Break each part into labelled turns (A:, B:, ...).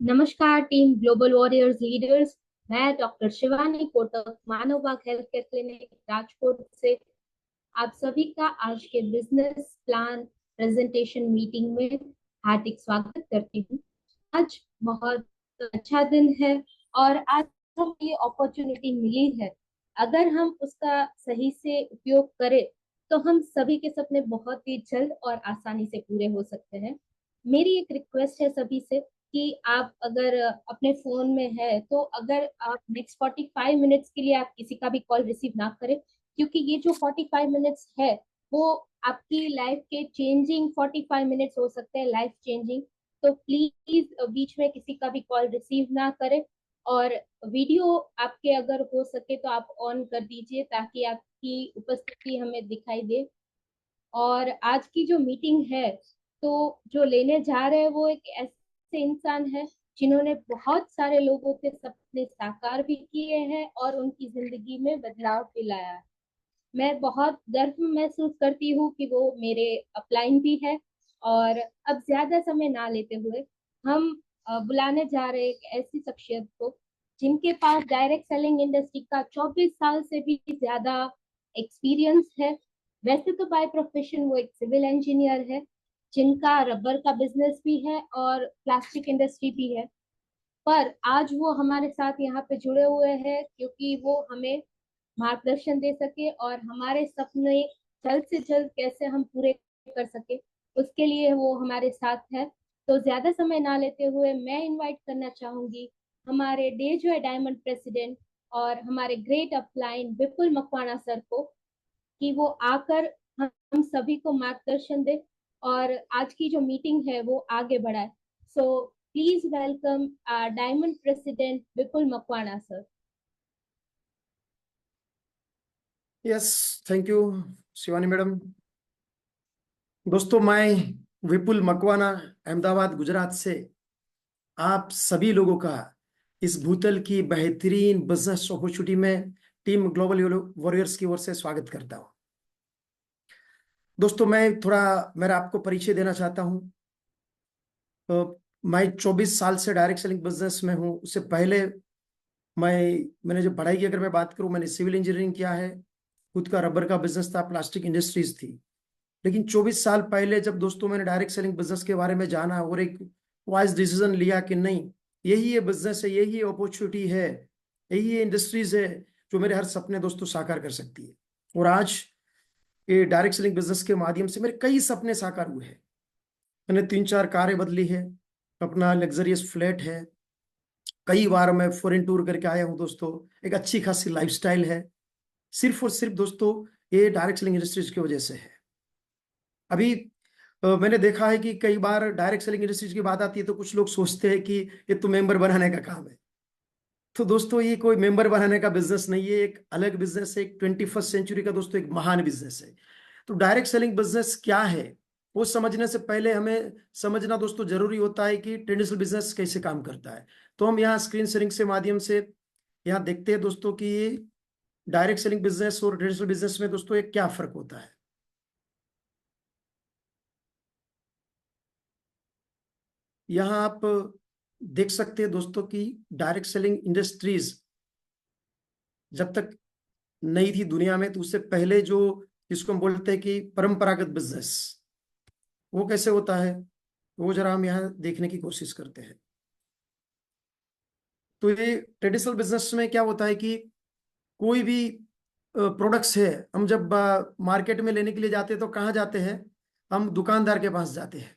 A: नमस्कार team global warriors leaders. मैं doctor Shivani Kotak, मानव बाग health care clinic Rajkot से आप सभी का आज के बिजनेस प्लान प्रेजेंटेशन मीटिंग में हार्दिक स्वागत करती हूँ। आज बहुत अच्छा दिन है और आज हमें ये अपॉर्चुनिटी मिली है। अगर हम उसका सही से उपयोग करें तो हम सभी के सपने बहुत ही जल्द और आसानी से पूरे हो सकते हैं। मेरी एक रिक्वेस्ट है सभी से कि आप अगर अपने फोन में है तो अगर आप नेक्स्ट 45 मिनट्स के लिए आप किसी का भी कॉल रिसीव ना करें, क्योंकि ये जो 45 मिनट्स है वो आपकी लाइफ के चेंजिंग 45 मिनट्स हो सकते हैं, लाइफ चेंजिंग। तो प्लीज बीच में किसी का भी कॉल रिसीव ना करें और वीडियो आपके अगर हो सके तो आप ऑन कर दीजिए ताकि आपकी उपस्थिति हमें दिखाई दे। और आज की जो मीटिंग है तो जो लेने जा रहे हैं वो एक ऐसे इंसान है जिन्होंने बहुत सारे लोगों के सपने साकार भी किए हैं और उनकी जिंदगी में बदलाव भी लाया है। मैं बहुत गर्व महसूस करती हूँ कि वो मेरे अपलाइन भी है। और अब ज्यादा समय ना लेते हुए हम बुलाने जा रहे हैं एक ऐसी शख्सियत को जिनके पास डायरेक्ट सेलिंग इंडस्ट्री का 24 साल से भी ज्यादा एक्सपीरियंस है। वैसे तो बाय प्रोफेशन वो एक सिविल इंजीनियर है जिनका रबर का बिजनेस भी है और प्लास्टिक इंडस्ट्री भी है। पर आज वो हमारे साथ यहाँ पे जुड़े हुए हैं क्योंकि वो हमें मार्गदर्शन दे सके और हमारे सपने जल्द से जल्द कैसे हम पूरे कर सके उसके लिए वो हमारे साथ है। तो ज्यादा समय ना लेते हुए मैं इनवाइट करना चाहूंगी हमारे डे जो है डायमंड प्रेसिडेंट और हमारे ग्रेट अपलाइन विपुल मकवाना सर को कि वो आकर हम सभी को मार्गदर्शन दे और आज की जो मीटिंग है वो आगे बढ़ाए। So please welcome diamond president Vipul Makwana sir.
B: Yes, thank you Shivani madam. दोस्तों, मैं विपुल मकवाना अहमदाबाद गुजरात से आप सभी लोगों का इस भूतल की बेहतरीन बिजनेस अपॉर्चुनिटी में टीम ग्लोबल वॉरियर्स की ओर से स्वागत करता हूं। दोस्तों, मैं थोड़ा मेरा आपको परिचय देना चाहता हूं। मैं 24 साल से डायरेक्ट सेलिंग बिजनेस में हूं। उससे पहले मैंने जो पढ़ाई की अगर मैं बात करूं, मैंने सिविल इंजीनियरिंग किया है। खुद का रबर का बिजनेस था, प्लास्टिक इंडस्ट्रीज थी। लेकिन 24 साल पहले जब दोस्तों मैंने डायरेक्ट सेलिंग बिजनेस के बारे में जाना और एक वाइज डिसीजन लिया कि नहीं, यही ये बिजनेस है, यही ये अपॉर्चुनिटी है, यही ये इंडस्ट्रीज है जो मेरे हर सपने दोस्तों साकार कर सकती है। और आज ये डायरेक्ट सेलिंग बिजनेस के माध्यम से मेरे कई सपने साकार हुए हैं। मैंने 3-4 कारें बदली है, अपना लग्जरियस फ्लैट है, कई बार मैं फॉरेन टूर करके आया हूँ दोस्तों। एक अच्छी खासी लाइफस्टाइल है, सिर्फ और सिर्फ दोस्तों ये डायरेक्ट सेलिंग इंडस्ट्रीज की वजह से है। अभी मैंने देखा है कि कई बार डायरेक्ट सेलिंग इंडस्ट्रीज की बात आती है तो कुछ लोग सोचते हैं कि ये तो मेंबर बनाने का काम है। तो दोस्तों, ये कोई मेंबर बनाने का बिजनेस नहीं है, एक अलग बिजनेस है, एक 21st सेंचुरी का दोस्तों एक महान बिजनेस है। तो डायरेक्ट सेलिंग बिजनेस क्या है वो समझने से पहले हमें समझना दोस्तों जरूरी होता है कि ट्रेडिशनल बिजनेस कैसे काम करता है। तो हम यहाँ स्क्रीन शेयरिंग से माध्यम से यहाँ देखते हैं दोस्तों कि डायरेक्ट सेलिंग बिजनेस और ट्रेडिशनल बिजनेस में दोस्तों एक क्या फर्क होता है। यहाँ आप देख सकते हैं दोस्तों कि डायरेक्ट सेलिंग इंडस्ट्रीज जब तक नई थी दुनिया में, तो उससे पहले जो जिसको हम बोलते हैं कि परंपरागत बिजनेस, वो कैसे होता है वो जरा हम यहाँ देखने की कोशिश करते हैं। तो ये ट्रेडिशनल बिजनेस में क्या होता है कि कोई भी प्रोडक्ट्स है, हम जब मार्केट में लेने के लिए जाते हैं तो कहाँ जाते हैं, हम दुकानदार के पास जाते हैं।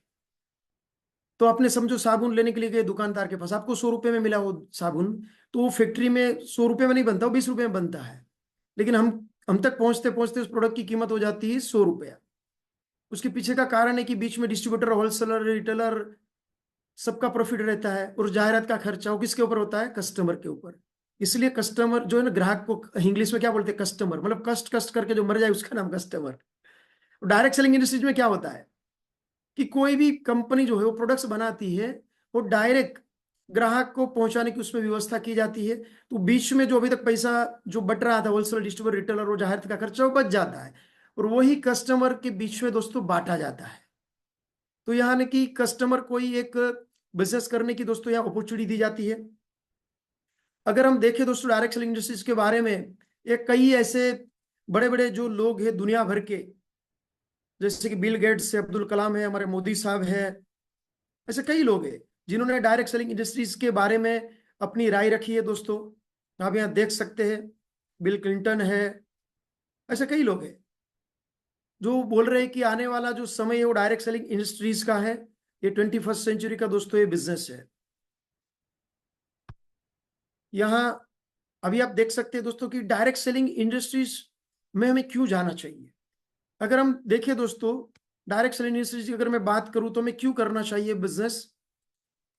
B: तो आपने समझो साबुन लेने के लिए गए दुकानदार के पास, आपको 100 रुपए में मिला वो साबुन, तो वो फैक्ट्री में 100 रुपए में नहीं बनता, वो 20 रुपए में बनता है। लेकिन हम तक पहुंचते पहुंचते उस प्रोडक्ट की कीमत हो जाती है 100 रुपया। उसके पीछे का कारण है कि बीच में डिस्ट्रीब्यूटर, होलसेलर, रिटेलर सबका प्रॉफिट रहता है और जाहिरात का खर्चा वो किसके ऊपर होता है, कस्टमर के ऊपर। इसलिए कस्टमर जो है ना, ग्राहक को इंग्लिश में क्या बोलते हैं, कस्टमर, मतलब कष्ट कष्ट करके जो मर जाए उसका नाम कस्टमर। डायरेक्ट सेलिंग इंडस्ट्रीज में क्या होता है कि कोई भी कंपनी जो है वो प्रोडक्ट्स बनाती है, वो डायरेक्ट ग्राहक को पहुंचाने की उसमें व्यवस्था की जाती है। तो बीच में जो अभी तक पैसा जो बट रहा था, होलसेलर, डिस्ट्रीब्यूटर, रिटेलर और जाहिरात का खर्चा, वो बच जाता है और वही कस्टमर के बीच में दोस्तों बांटा जाता है। तो यानी कि कस्टमर कोई एक बिजनेस करने की दोस्तों यहाँ अपॉर्चुनिटी दी जाती है। अगर हम देखें दोस्तों डायरेक्ट सेलिंग इंडस्ट्रीज के बारे में, एक कई ऐसे बड़े बड़े जो लोग हैं दुनिया भर के, जैसे कि बिल गेट्स है, अब्दुल कलाम है, हमारे मोदी साहब है, ऐसे कई लोग हैं जिन्होंने डायरेक्ट सेलिंग इंडस्ट्रीज के बारे में अपनी राय रखी है दोस्तों। आप यहाँ देख सकते हैं, बिल क्लिंटन है, ऐसे कई लोग हैं जो बोल रहे हैं कि आने वाला जो समय है वो डायरेक्ट सेलिंग इंडस्ट्रीज का है। ये 21st सेंचुरी का दोस्तों ये बिजनेस है। यहाँ अभी आप देख सकते हैं दोस्तों कि डायरेक्ट सेलिंग इंडस्ट्रीज में हमें क्यों जाना चाहिए। अगर हम देखें दोस्तों डायरेक्ट सेलिंग इंडस्ट्रीज की अगर मैं बात करूं तो हमें क्यों करना चाहिए बिजनेस,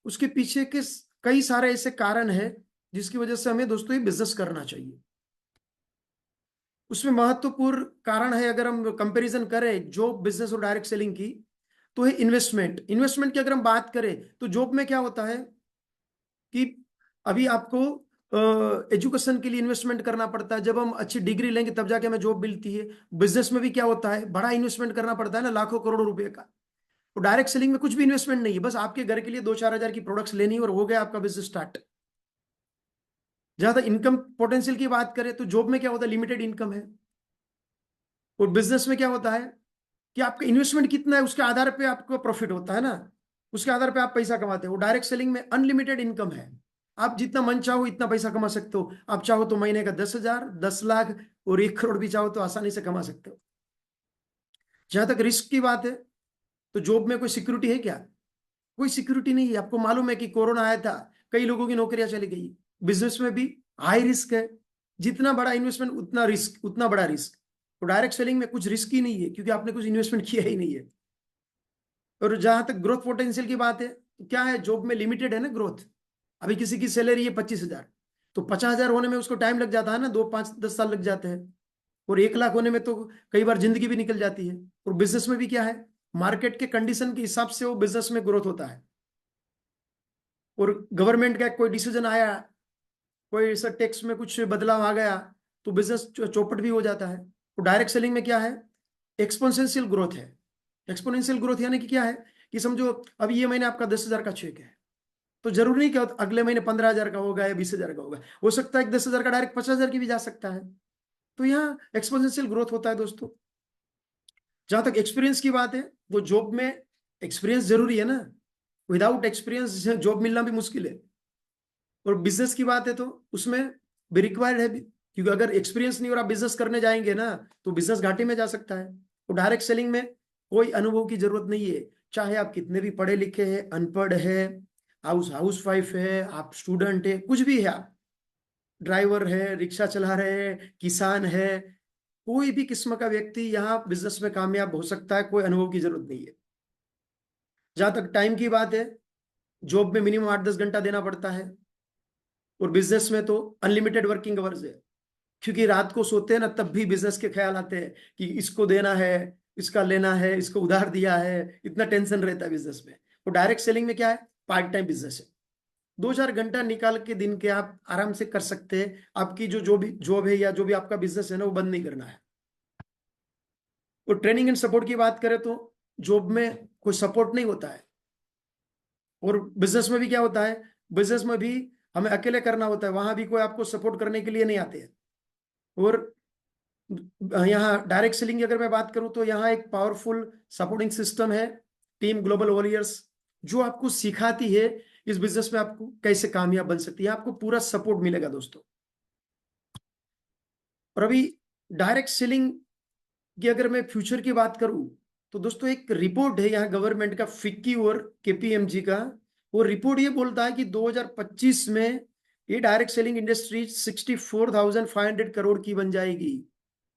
B: उसके पीछे के कई सारे ऐसे कारण हैं जिसकी वजह से हमें दोस्तों ये बिजनेस करना चाहिए। उसमें महत्वपूर्ण कारण है, अगर हम कंपैरिजन करें जॉब बिजनेस और डायरेक्ट सेलिंग की, तो है इन्वेस्टमेंट। इन्वेस्टमेंट की अगर हम बात करें तो जॉब में क्या होता है कि अभी आपको एजुकेशन के लिए इन्वेस्टमेंट करना पड़ता है, जब हम अच्छी डिग्री लेंगे तब जाके हमें जॉब मिलती है। बिजनेस में भी क्या होता है, बड़ा इन्वेस्टमेंट करना पड़ता है ना, लाखों करोड़ों रुपए का। तो डायरेक्ट सेलिंग में कुछ भी इन्वेस्टमेंट नहीं है, बस आपके घर के लिए 2-4 हजार की प्रोडक्ट्स लेनी है और हो गया आपका बिजनेस स्टार्ट। जहां तक इनकम पोटेंशियल की बात करें तो जॉब में क्या होता है, लिमिटेड इनकम है, और बिजनेस में क्या होता है कि आपका इन्वेस्टमेंट कितना है उसके आधार पे आपको प्रॉफिट होता है ना, उसके आधार पे आप पैसा कमाते हो। डायरेक्ट सेलिंग में अनलिमिटेड इनकम है, आप जितना मन चाहो इतना पैसा कमा सकते हो। आप चाहो तो महीने का 10,000, 10 लाख और 1 करोड़ भी चाहो तो आसानी से कमा सकते हो। जहां तक रिस्क की बात है तो जॉब में कोई सिक्योरिटी है क्या, कोई सिक्योरिटी नहीं है। आपको मालूम है कि कोरोना आया था, कई लोगों की नौकरियां चली गई। बिजनेस में भी हाई रिस्क है, जितना बड़ा इन्वेस्टमेंट उतना रिस्क, उतना बड़ा रिस्क। तो डायरेक्ट सेलिंग में कुछ रिस्क ही नहीं है क्योंकि आपने कुछ इन्वेस्टमेंट किया ही नहीं है। और जहां तक ग्रोथ पोटेंशियल की बात है तो क्या है, जॉब में लिमिटेड है ना ग्रोथ। अभी किसी की सैलरी है 25,000, तो 50,000 होने में उसको टाइम लग जाता है ना, 2, 5, 10 साल लग जाते हैं। और 1 लाख होने में तो कई बार जिंदगी भी निकल जाती है। और बिजनेस में भी क्या है, मार्केट के कंडीशन के हिसाब से वो बिजनेस में ग्रोथ होता है। और गवर्नमेंट का कोई डिसीजन आया, कोई ऐसा टैक्स में कुछ बदलाव आ गया तो बिजनेस चौपट भी हो जाता है। तो डायरेक्ट सेलिंग में क्या है, एक्सपोनेंशियल ग्रोथ है। एक्सपोनेंशियल ग्रोथ यानी कि क्या है कि समझो अभी ये महीने आपका 10,000 का चेक है, तो जरूरी नहीं कि अगले महीने 15,000 का होगा या 20,000 का होगा, हो सकता है कि 10,000 का डायरेक्ट 50,000 की भी जा सकता है। तो यहाँ एक्सपोनेंशियल ग्रोथ होता है दोस्तों। जहां तक एक्सपीरियंस की बात है, वो जॉब में एक्सपीरियंस जरूरी है ना, विदाउट एक्सपीरियंस जॉब मिलना भी मुश्किल है। और बिजनेस की बात है तो उसमें भी रिक्वायर्ड है भी, क्योंकि अगर एक्सपीरियंस नहीं और आप बिजनेस करने जाएंगे ना तो बिजनेस घाटे में जा सकता है। तो डायरेक्ट सेलिंग में कोई अनुभव की जरूरत नहीं है, चाहे आप कितने भी पढ़े लिखे हैं, अनपढ़ है, हाउस वाइफ है, आप स्टूडेंट है, कुछ भी है, आप ड्राइवर है, रिक्शा चला रहे हैं, किसान है, कोई भी किस्म का व्यक्ति यहाँ बिजनेस में कामयाब हो सकता है, कोई अनुभव की जरूरत नहीं है। जहां तक टाइम की बात है, जॉब में मिनिमम 8-10 घंटा देना पड़ता है, और बिजनेस में तो अनलिमिटेड वर्किंग आवर्स है, क्योंकि रात को सोते हैं ना तब भी बिजनेस के ख्याल आते हैं कि इसको देना है, इसका लेना है, इसको उधार दिया है, इतना टेंशन रहता है बिजनेस में। तो डायरेक्ट सेलिंग में क्या है, पार्ट टाइम बिजनेस है, 2-4 घंटा निकाल के दिन के आप आराम से कर सकते हैं। आपकी जो भी जॉब है या जो भी आपका बिजनेस है ना वो बंद नहीं करना है। और ट्रेनिंग एंड सपोर्ट की बात करें तो जॉब में कोई सपोर्ट नहीं होता है, और बिजनेस में भी क्या होता है, बिजनेस में भी हमें अकेले करना होता है, वहां भी कोई आपको सपोर्ट करने के लिए नहीं आते हैं। और यहाँ डायरेक्ट सेलिंग की अगर मैं बात करूं तो यहाँ एक पावरफुल सपोर्टिंग सिस्टम है, टीम ग्लोबल वॉरियर्स, जो आपको सिखाती है इस बिजनेस में आपको कैसे कामयाब बन सकती है, आपको पूरा सपोर्ट मिलेगा दोस्तों। और अभी डायरेक्ट सेलिंग की अगर मैं फ्यूचर की बात करूं तो दोस्तों एक रिपोर्ट है यहाँ गवर्नमेंट का, फिक्की और केपीएमजी का। वो रिपोर्ट ये बोलता है कि 2025 में ये डायरेक्ट सेलिंग इंडस्ट्री 64,500 करोड़ की बन जाएगी।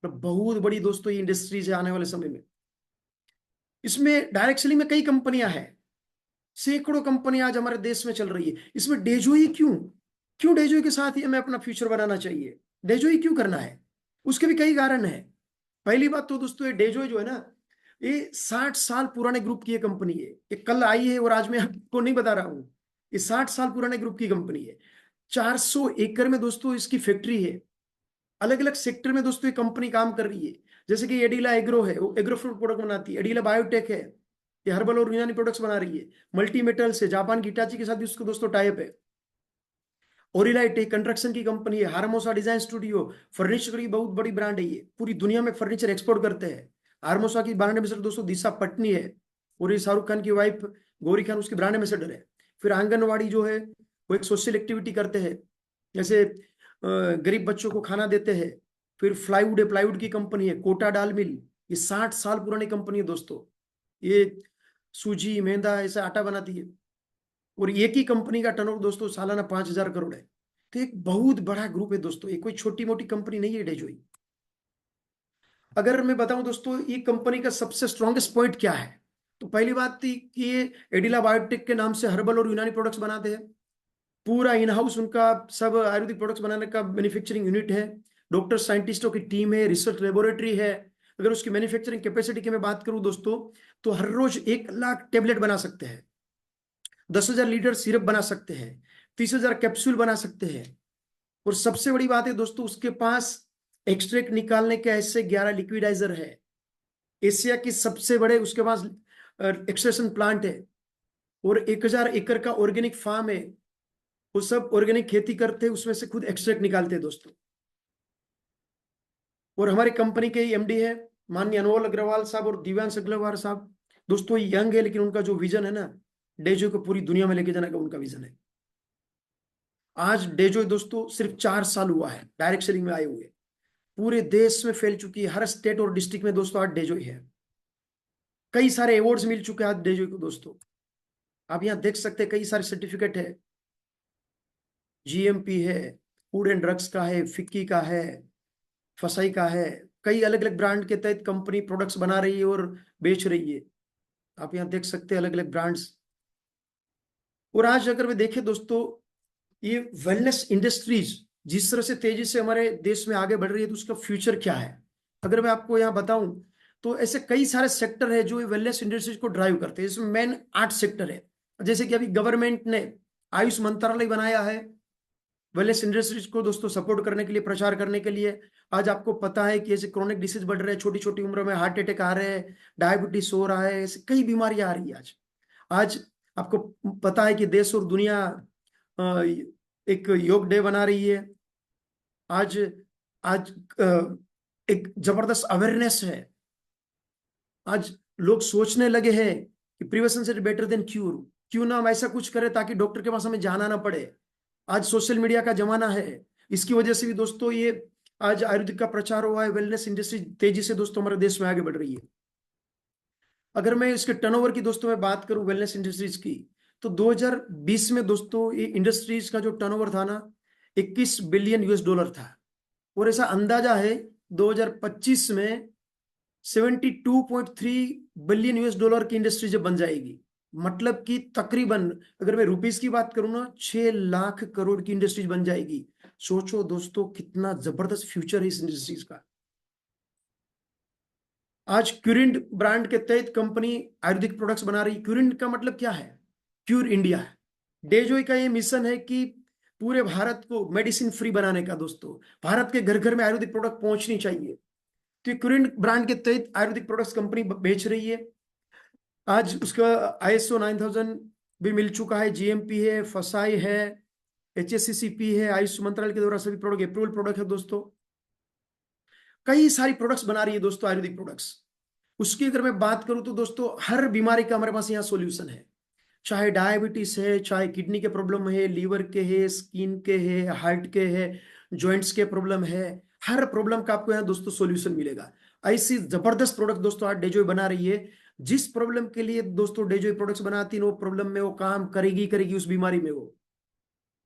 B: तो बहुत बड़ी दोस्तों ये इंडस्ट्रीज है आने वाले समय में। इसमें डायरेक्ट सेलिंग में कई कंपनियां हैं, सैकड़ों कंपनियां आज हमारे देश में चल रही है। इसमें डेजोई क्यों, क्यों डेजोई के साथ ही हमें अपना फ्यूचर बनाना चाहिए, डेजोई क्यों करना है, उसके भी कई कारण है। पहली बात तो दोस्तों ये डेजोई जो है ना, ये 60 साल पुराने ग्रुप की ये कंपनी है। ये कल आई है और आज मैं आपको नहीं बता रहा हूं, ये 60 साल पुराने ग्रुप की कंपनी है। 400 एकड़ में दोस्तों इसकी फैक्ट्री है, अलग अलग सेक्टर में दोस्तों ये कंपनी काम कर रही है। जैसे कि एडीला एग्रो है, वो एग्रो फ्रूट प्रोडक्ट बनाती है, एडीला बायोटेक है, ये हर्बल और यूनानी प्रोडक्ट्स बना रही है। मल्टी मेटल से जापान की हिटाची के साथ भी उसको दोस्तों टाइप है। ओरिलाइट एक कंस्ट्रक्शन की कंपनी है। हारमोसा डिजाइन स्टूडियो फर्नीचर की बहुत बड़ी ब्रांड है, ये पूरी दुनिया में फर्नीचर एक्सपोर्ट करते हैं। हारमोसा की ब्रांड एम्बेसडर दोस्तों दिशा पटनी है, और ये शाहरुख खान की वाइफ गौरी खान उसकी ब्रांड एम्बेसडर है। फिर आंगनवाड़ी जो है वो एक सोशल एक्टिविटी करते हैं, जैसे गरीब बच्चों को खाना देते हैं। फिर प्लाईवुड है, प्लाईवुड की कंपनी है। कोटा डाल मिल, ये 60 साल पुरानी कंपनी है दोस्तों। ये सूजी मैदा ऐसा आटा बनाती है, और एक ही कंपनी का टर्नओवर दोस्तों सालाना 5,000 करोड़ है। तो एक बहुत बड़ा ग्रुप है दोस्तों, ये कोई छोटी मोटी कंपनी नहीं है डेजोई। अगर मैं बताऊं दोस्तों ये कंपनी का सबसे स्ट्रॉन्गेस्ट पॉइंट क्या है, तो पहली बात थी कि ये एडिला बायोटेक के नाम से हर्बल और यूनानी प्रोडक्ट्स बनाते हैं। पूरा इन हाउस उनका सब आयुर्वेदिक प्रोडक्ट्स बनाने का मैन्युफैक्चरिंग यूनिट है। डॉक्टर साइंटिस्टों की टीम है, रिसर्च लेबोरेटरी है। अगर उसकी मैन्युफैक्चरिंग कैपेसिटी की मैं बात करूं दोस्तों, तो हर रोज 1 लाख टेबलेट बना सकते हैं, 10,000 लीटर सिरप बना सकते हैं, 30,000 कैप्सूल बना सकते हैं। और सबसे बड़ी बात है दोस्तों, उसके पास एक्सट्रैक्ट निकालने के ऐसे 11 लिक्विडाइजर है। एशिया की सबसे बड़े उसके पास एक्सट्रैक्शन प्लांट है, और 1,000 एकड़ का ऑर्गेनिक फार्म है। वो सब ऑर्गेनिक खेती करते हैं, उसमें से खुद एक्सट्रैक्ट निकालते हैं दोस्तों। और हमारी कंपनी के एमडी है माननीय अनमोल अग्रवाल साहब और दिव्यांश अग्रवाल साहब। दोस्तों यंग है, लेकिन उनका जो विजन है ना, डेजो को पूरी दुनिया में लेके जाने का उनका विजन है। आज डेजो दोस्तों सिर्फ 4 साल हुआ है डायरेक्ट सेलिंग में आए हुए, पूरे देश में फैल चुकी है। हर स्टेट और डिस्ट्रिक्ट में दोस्तों आज डेजो है। कई सारे अवार्ड्स मिल चुके हैं आज डेजो को दोस्तों। आप यहाँ देख सकते हैं कई सारे सर्टिफिकेट है, जीएमपी है, फूड एंड ड्रग्स का है, फिक्की का है, फसाई का है। कई अलग अलग ब्रांड के तहत कंपनी प्रोडक्ट्स बना रही है और बेच रही है। आप यहाँ देख सकते हैं अलग अलग ब्रांड्स। और आज अगर वे देखें दोस्तों, ये वेलनेस इंडस्ट्रीज जिस तरह से तेजी से हमारे देश में आगे बढ़ रही है, तो उसका फ्यूचर क्या है अगर मैं आपको यहाँ बताऊं, तो ऐसे कई सारे सेक्टर है जो वेलनेस इंडस्ट्रीज को ड्राइव करते हैं। इसमें मेन 8 सेक्टर है। जैसे कि अभी गवर्नमेंट ने आयुष मंत्रालय बनाया है वेलनेस इंडस्ट्रीज को दोस्तों सपोर्ट करने के लिए, प्रचार करने के लिए। आज आपको पता है कि ऐसे क्रोनिक डिसीज बढ़ रहे हैं, छोटी छोटी उम्र में हार्ट अटैक आ रहे हैं, डायबिटीज हो रहा है, ऐसे कई बीमारियां आ रही है आज। आज आपको पता है कि देश और दुनिया एक योग डे बना रही है। आज आज एक जबरदस्त अवेयरनेस है। आज लोग सोचने लगे हैं कि प्रिवेंशन से बेटर देन क्यूर, क्यों ना हम ऐसा कुछ करें ताकि डॉक्टर के पास हमें जाना ना पड़े। आज सोशल मीडिया का जमाना है, इसकी वजह से भी दोस्तों ये आज आयुर्वेदिक का प्रचार हुआ है। वेलनेस इंडस्ट्री तेजी से दोस्तों हमारे देश में आगे बढ़ रही है। अगर मैं इसके टर्नओवर की दोस्तों मैं बात करूं वेलनेस इंडस्ट्रीज की, तो 2020 में दोस्तों ये इंडस्ट्रीज का जो टर्नओवर था ना, 21 बिलियन यूएस डॉलर था। और ऐसा अंदाजा है 2025 में 72.3 बिलियन यूएस डॉलर की इंडस्ट्री जब बन जाएगी, मतलब कि तकरीबन अगर मैं रुपीस की बात करूं ना, 6 लाख करोड़ की इंडस्ट्रीज बन जाएगी। सोचो दोस्तों कितना जबरदस्त फ्यूचर है इस इंडस्ट्रीज का। आज क्यूरिंट ब्रांड के तहत कंपनी आयुर्वेदिक प्रोडक्ट्स बना रही। क्यूरिंट का मतलब क्या है? क्यूर इंडिया है। डेजोई का ये मिशन है कि पूरे भारत को मेडिसिन फ्री बनाने का दोस्तों। भारत के घर घर में आयुर्वेदिक प्रोडक्ट पहुंचनी चाहिए, तो क्यूरिंट ब्रांड के तहत आयुर्वेदिक प्रोडक्ट्स कंपनी बेच रही है। आज उसका ISO 9000 भी मिल चुका है, जीएमपी है, फसाई है, HACCP है, आयुष मंत्रालय के द्वारा सभी प्रोडक्ट अप्रूवल प्रोडक्ट है दोस्तों। कई सारी प्रोडक्ट्स बना रही है दोस्तों आयुर्वेदिक प्रोडक्ट्स। उसकी अगर मैं बात करूं तो दोस्तों हर बीमारी का हमारे पास यहाँ सॉल्यूशन है। चाहे डायबिटीज है, चाहे किडनी के प्रॉब्लम है, लीवर के है, स्किन के है, हार्ट के है, जॉइंट्स के प्रॉब्लम है, हर प्रॉब्लम का आपको यहाँ दोस्तों सॉल्यूशन मिलेगा। ऐसी जबरदस्त प्रोडक्ट दोस्तों आज डेजोई बना रही है। जिस प्रॉब्लम के लिए दोस्तों डेजोई प्रोडक्ट्स बनाती है, वो प्रॉब्लम में वो काम करेगी करेगी उस बीमारी में वो।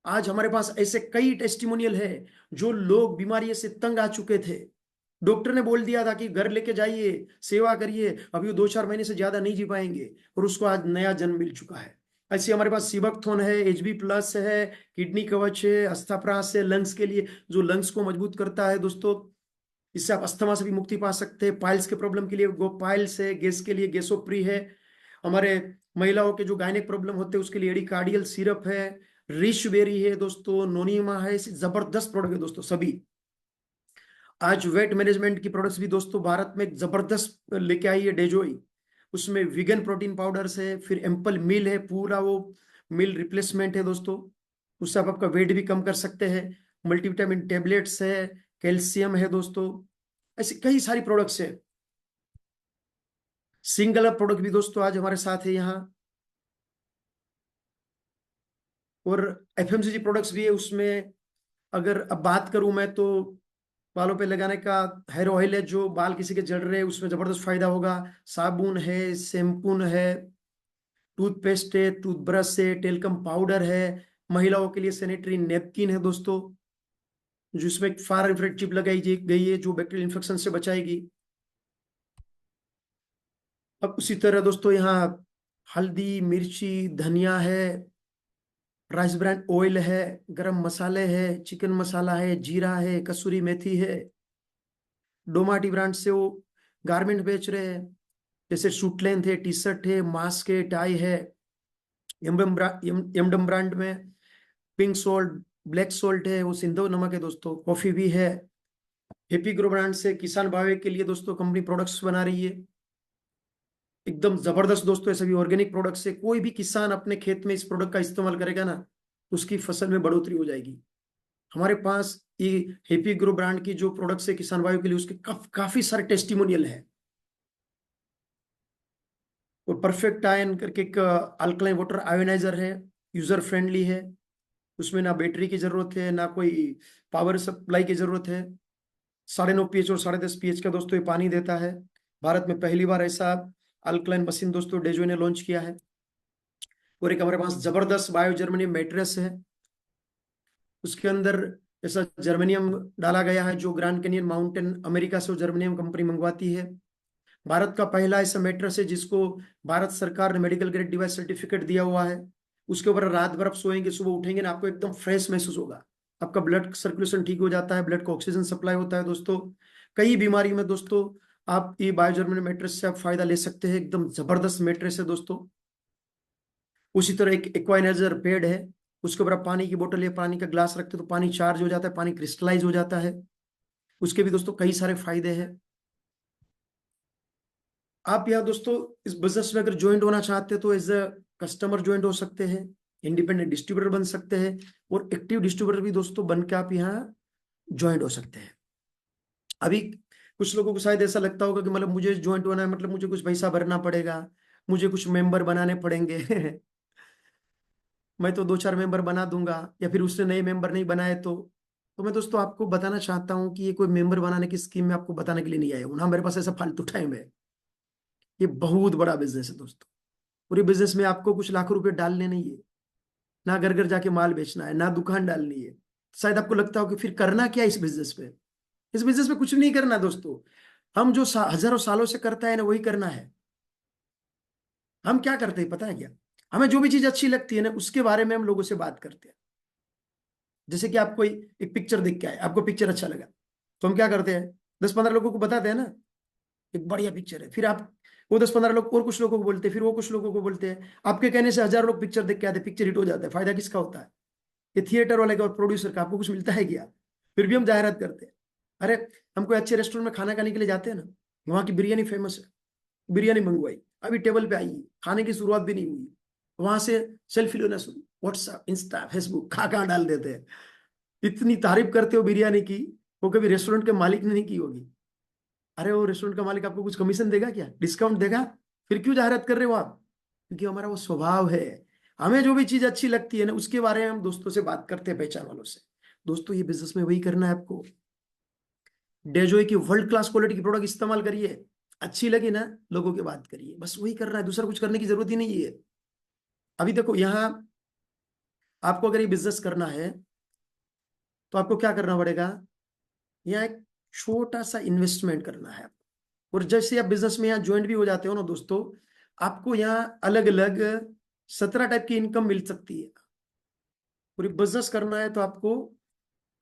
B: आज हमारे पास ऐसे कई टेस्टिमोनियल है जो लोग बीमारी से तंग आ चुके थे, डॉक्टर ने बोल दिया था कि घर लेके जाइए, सेवा करिए, अभी वो 2-4 महीने से ज्यादा नहीं जी पाएंगे, और उसको आज नया जन्म मिल चुका है। ऐसे हमारे पास सिबकथोन है, HB+ है, किडनी कवच है, अस्थाप्रास है लंग्स के लिए, जो लंग्स को मजबूत करता है दोस्तों। इससे आप अस्थमा से भी मुक्ति पा सकते हैं। पाइल्स के प्रॉब्लम के लिए गोपाइल्स है, गैस के लिए गैसोप्री है, हमारे महिलाओं के जो गायनिक प्रॉब्लम होते हैं उसके लिए एडिकार्डियल सिरप है, रिशबेरी है दोस्तों, नोनीमा है। जबरदस्त प्रोडक्ट है दोस्तों सभी। आज वेट मैनेजमेंट की प्रोडक्ट्स भी दोस्तों भारत में जबरदस्त लेके आई है डेजोई। उसमें वीगन प्रोटीन पाउडर्स है, फिर एम्पल मिल है, पूरा वो मिल रिप्लेसमेंट है दोस्तों, उससे आप आपका वेट भी कम कर सकते हैं। मल्टीविटामिन टेबलेट्स है, कैल्शियम है दोस्तों, ऐसी कई सारी प्रोडक्ट्स है। सिंगल प्रोडक्ट भी दोस्तों आज हमारे साथ है यहाँ, और एफएमसीजी प्रोडक्ट्स भी है उसमें। अगर अब बात करूं मैं तो बालों पे लगाने का हेयर ऑयल है, जो बाल किसी के जड़ रहे हैं उसमें जबरदस्त फायदा होगा। साबुन है, शैम्पून है, टूथपेस्ट है, टूथब्रश है, टेल्कम पाउडर है, महिलाओं के लिए सैनिटरी नैपकिन है दोस्तों, जिसमें फार इंफ्रारेड चिप लगाई गई है जो बैक्टीरियल इन्फेक्शन से बचाएगी। अब उसी तरह दोस्तों यहाँ हल्दी, मिर्ची, धनिया है, राइस ब्रांड ऑयल है, गरम मसाले है, चिकन मसाला है, जीरा है, कसूरी मेथी है। डोमाटी ब्रांड से वो गारमेंट बेच रहे हैं, जैसे सूट लेंथ है, टी शर्ट है, मास्क है, टाई है। एमडम ब्रांड में पिंक सोल्ट, ब्लैक सोल्ट है, वो सिंधु नमक है दोस्तों, कॉफी भी है। हैप्पी ग्रो ब्रांड से किसान भावे के लिए दोस्तों कंपनी प्रोडक्ट्स बना रही है, एकदम जबरदस्त दोस्तों। ये सभी ऑर्गेनिक प्रोडक्ट्स है, कोई भी किसान अपने खेत में इस प्रोडक्ट का इस्तेमाल करेगा ना, उसकी फसल में बढ़ोतरी हो जाएगी। हमारे पास ये हैप्पी ग्रो ब्रांड की जो प्रोडक्ट्स है किसान भाइयों के लिए, उसके काफी सारे टेस्टिमोनियल है। और परफेक्ट आयन करके एक अल्कलाइन वाटर आयोनाइजर है, यूजर फ्रेंडली है, उसमें ना बैटरी की जरूरत है, ना कोई पावर सप्लाई की जरूरत है। 9.5 pH और 10.5 pH का दोस्तों ये पानी देता है। भारत में पहली बार ऐसा अल्कलाइन मशीन दोस्तों डेजो ने लॉन्च किया है। और एक हमारे पास जबरदस्त बायो जर्मेनियम मैट्रेस है, उसके अंदर ऐसा जर्मेनियम डाला गया है जो ग्रैंड कैनियन माउंटेन अमेरिका से जर्मेनियम कंपनी मंगवाती है। भारत का पहला ऐसा मैट्रेस है जिसको भारत सरकार ने मेडिकल ग्रेड डिवाइस सर्टिफिकेट दिया हुआ है। उसके ऊपर रात भर आप सोएंगे, सुबह उठेंगे ना, आपको एकदम फ्रेश महसूस होगा, आपका ब्लड सर्कुलेशन ठीक हो जाता है, ब्लड को ऑक्सीजन सप्लाई होता है दोस्तों। कई बीमारी में दोस्तों आप ये बायोजर्मन मैट्रेस से आप फायदा ले सकते हैं, एकदम जबरदस्त मैट्रेस है दोस्तों। उसी तरह एक एक्वाइनाइजर पैड है, उसके ऊपर आप पानी की बोतल या पानी का ग्लास रखते हो तो पानी चार्ज हो जाता है, पानी क्रिस्टलाइज हो जाता है। उसके भी दोस्तों कई सारे फायदे हैं। आप यहाँ दोस्तों इस बिजनेस में अगर ज्वाइंट होना चाहते हैं तो एज अ कस्टमर ज्वाइंट हो सकते हैं, इंडिपेंडेंट डिस्ट्रीब्यूटर बन सकते हैं, और एक्टिव डिस्ट्रीब्यूटर भी दोस्तों बन के आप यहाँ ज्वाइंट हो सकते हैं। अभी कुछ लोगों को शायद ऐसा लगता होगा कि मतलब मुझे ज्वाइंट होना है मतलब मुझे कुछ पैसा भरना पड़ेगा, मुझे कुछ मेंबर बनाने पड़ेंगे मैं तो 2-4 मेंबर बना दूंगा, या फिर उसने नए मेंबर नहीं बनाए तो मैं दोस्तों आपको बताना चाहता हूँ कि ये कोई मेंबर बनाने की स्कीम में आपको बताने के लिए नहीं आया हूँ ना, मेरे पास ऐसा फालतू टाइम है। ये बहुत बड़ा बिजनेस है दोस्तों, पूरे बिजनेस में आपको कुछ लाखों रुपए डालने नहीं है, ना घर घर जाके माल बेचना है, ना दुकान डालनी है। शायद आपको लगता हो कि फिर करना क्या इस बिजनेस में। इस बिजनेस में कुछ नहीं करना दोस्तों, हम जो हजारों सालों से करता है ना वही करना है। हम क्या करते हैं पता है क्या, हमें जो भी चीज अच्छी लगती है ना उसके बारे में हम लोगों से बात करते हैं। जैसे कि आप कोई एक पिक्चर देख के आए, आपको पिक्चर अच्छा लगा, तो हम क्या करते हैं, 10-15 लोगों को बताते हैं ना एक बढ़िया पिक्चर है, फिर आप वो 10-15 लोग और कुछ लोगों को बोलते हैं, फिर वो कुछ लोगों को बोलते हैं, आपके कहने से 1000 लोग पिक्चर देख के आते हैं, पिक्चर हिट हो जाता है। फायदा किसका होता है, ये थिएटर वाले का और प्रोड्यूसर का, आपको कुछ मिलता है क्या। फिर भी हम जाहिरात करते हैं। अरे हम कोई अच्छे रेस्टोरेंट में खाना खाने के लिए जाते हैं ना, वहां की बिरयानी फेमस है, बिरयानी मंगवाई, अभी टेबल पे आई है, खाने की शुरुआत भी नहीं हुई, वहां से सेल्फी लेना शुरू, व्हाट्सएप, इंस्टा, फेसबुक, कहाँ डाल देते हैं। इतनी तारीफ करते हो बिरयानी की, वो कभी रेस्टोरेंट के मालिक ने नहीं की होगी। अरे वो रेस्टोरेंट का मालिक आपको कुछ कमीशन देगा क्या, डिस्काउंट देगा, फिर क्यों जाहिरात कर रहे हो आप। क्योंकि हमारा वो स्वभाव है, हमें जो भी चीज अच्छी लगती है ना उसके बारे में हम दोस्तों से बात करते हैं, पहचान वालों से। दोस्तों ये बिजनेस में वही करना है आपको। डेजोय की वर्ल्ड क्लास क्वालिटी की प्रोडक्ट इस्तेमाल करिए, अच्छी लगी ना लोगों की बात करिए, बस वही करना है, दूसरा कुछ करने की जरूरत ही नहीं है। अभी देखो यहाँ आपको अगर ये बिजनेस करना है तो आपको क्या करना पड़ेगा, यहाँ एक छोटा सा इन्वेस्टमेंट करना है। और जैसे आप बिजनेस में यहाँ ज्वाइंट भी हो जाते हो ना दोस्तों, आपको यहाँ अलग अलग 17 टाइप की इनकम मिल सकती है। पूरी बिजनेस करना है तो आपको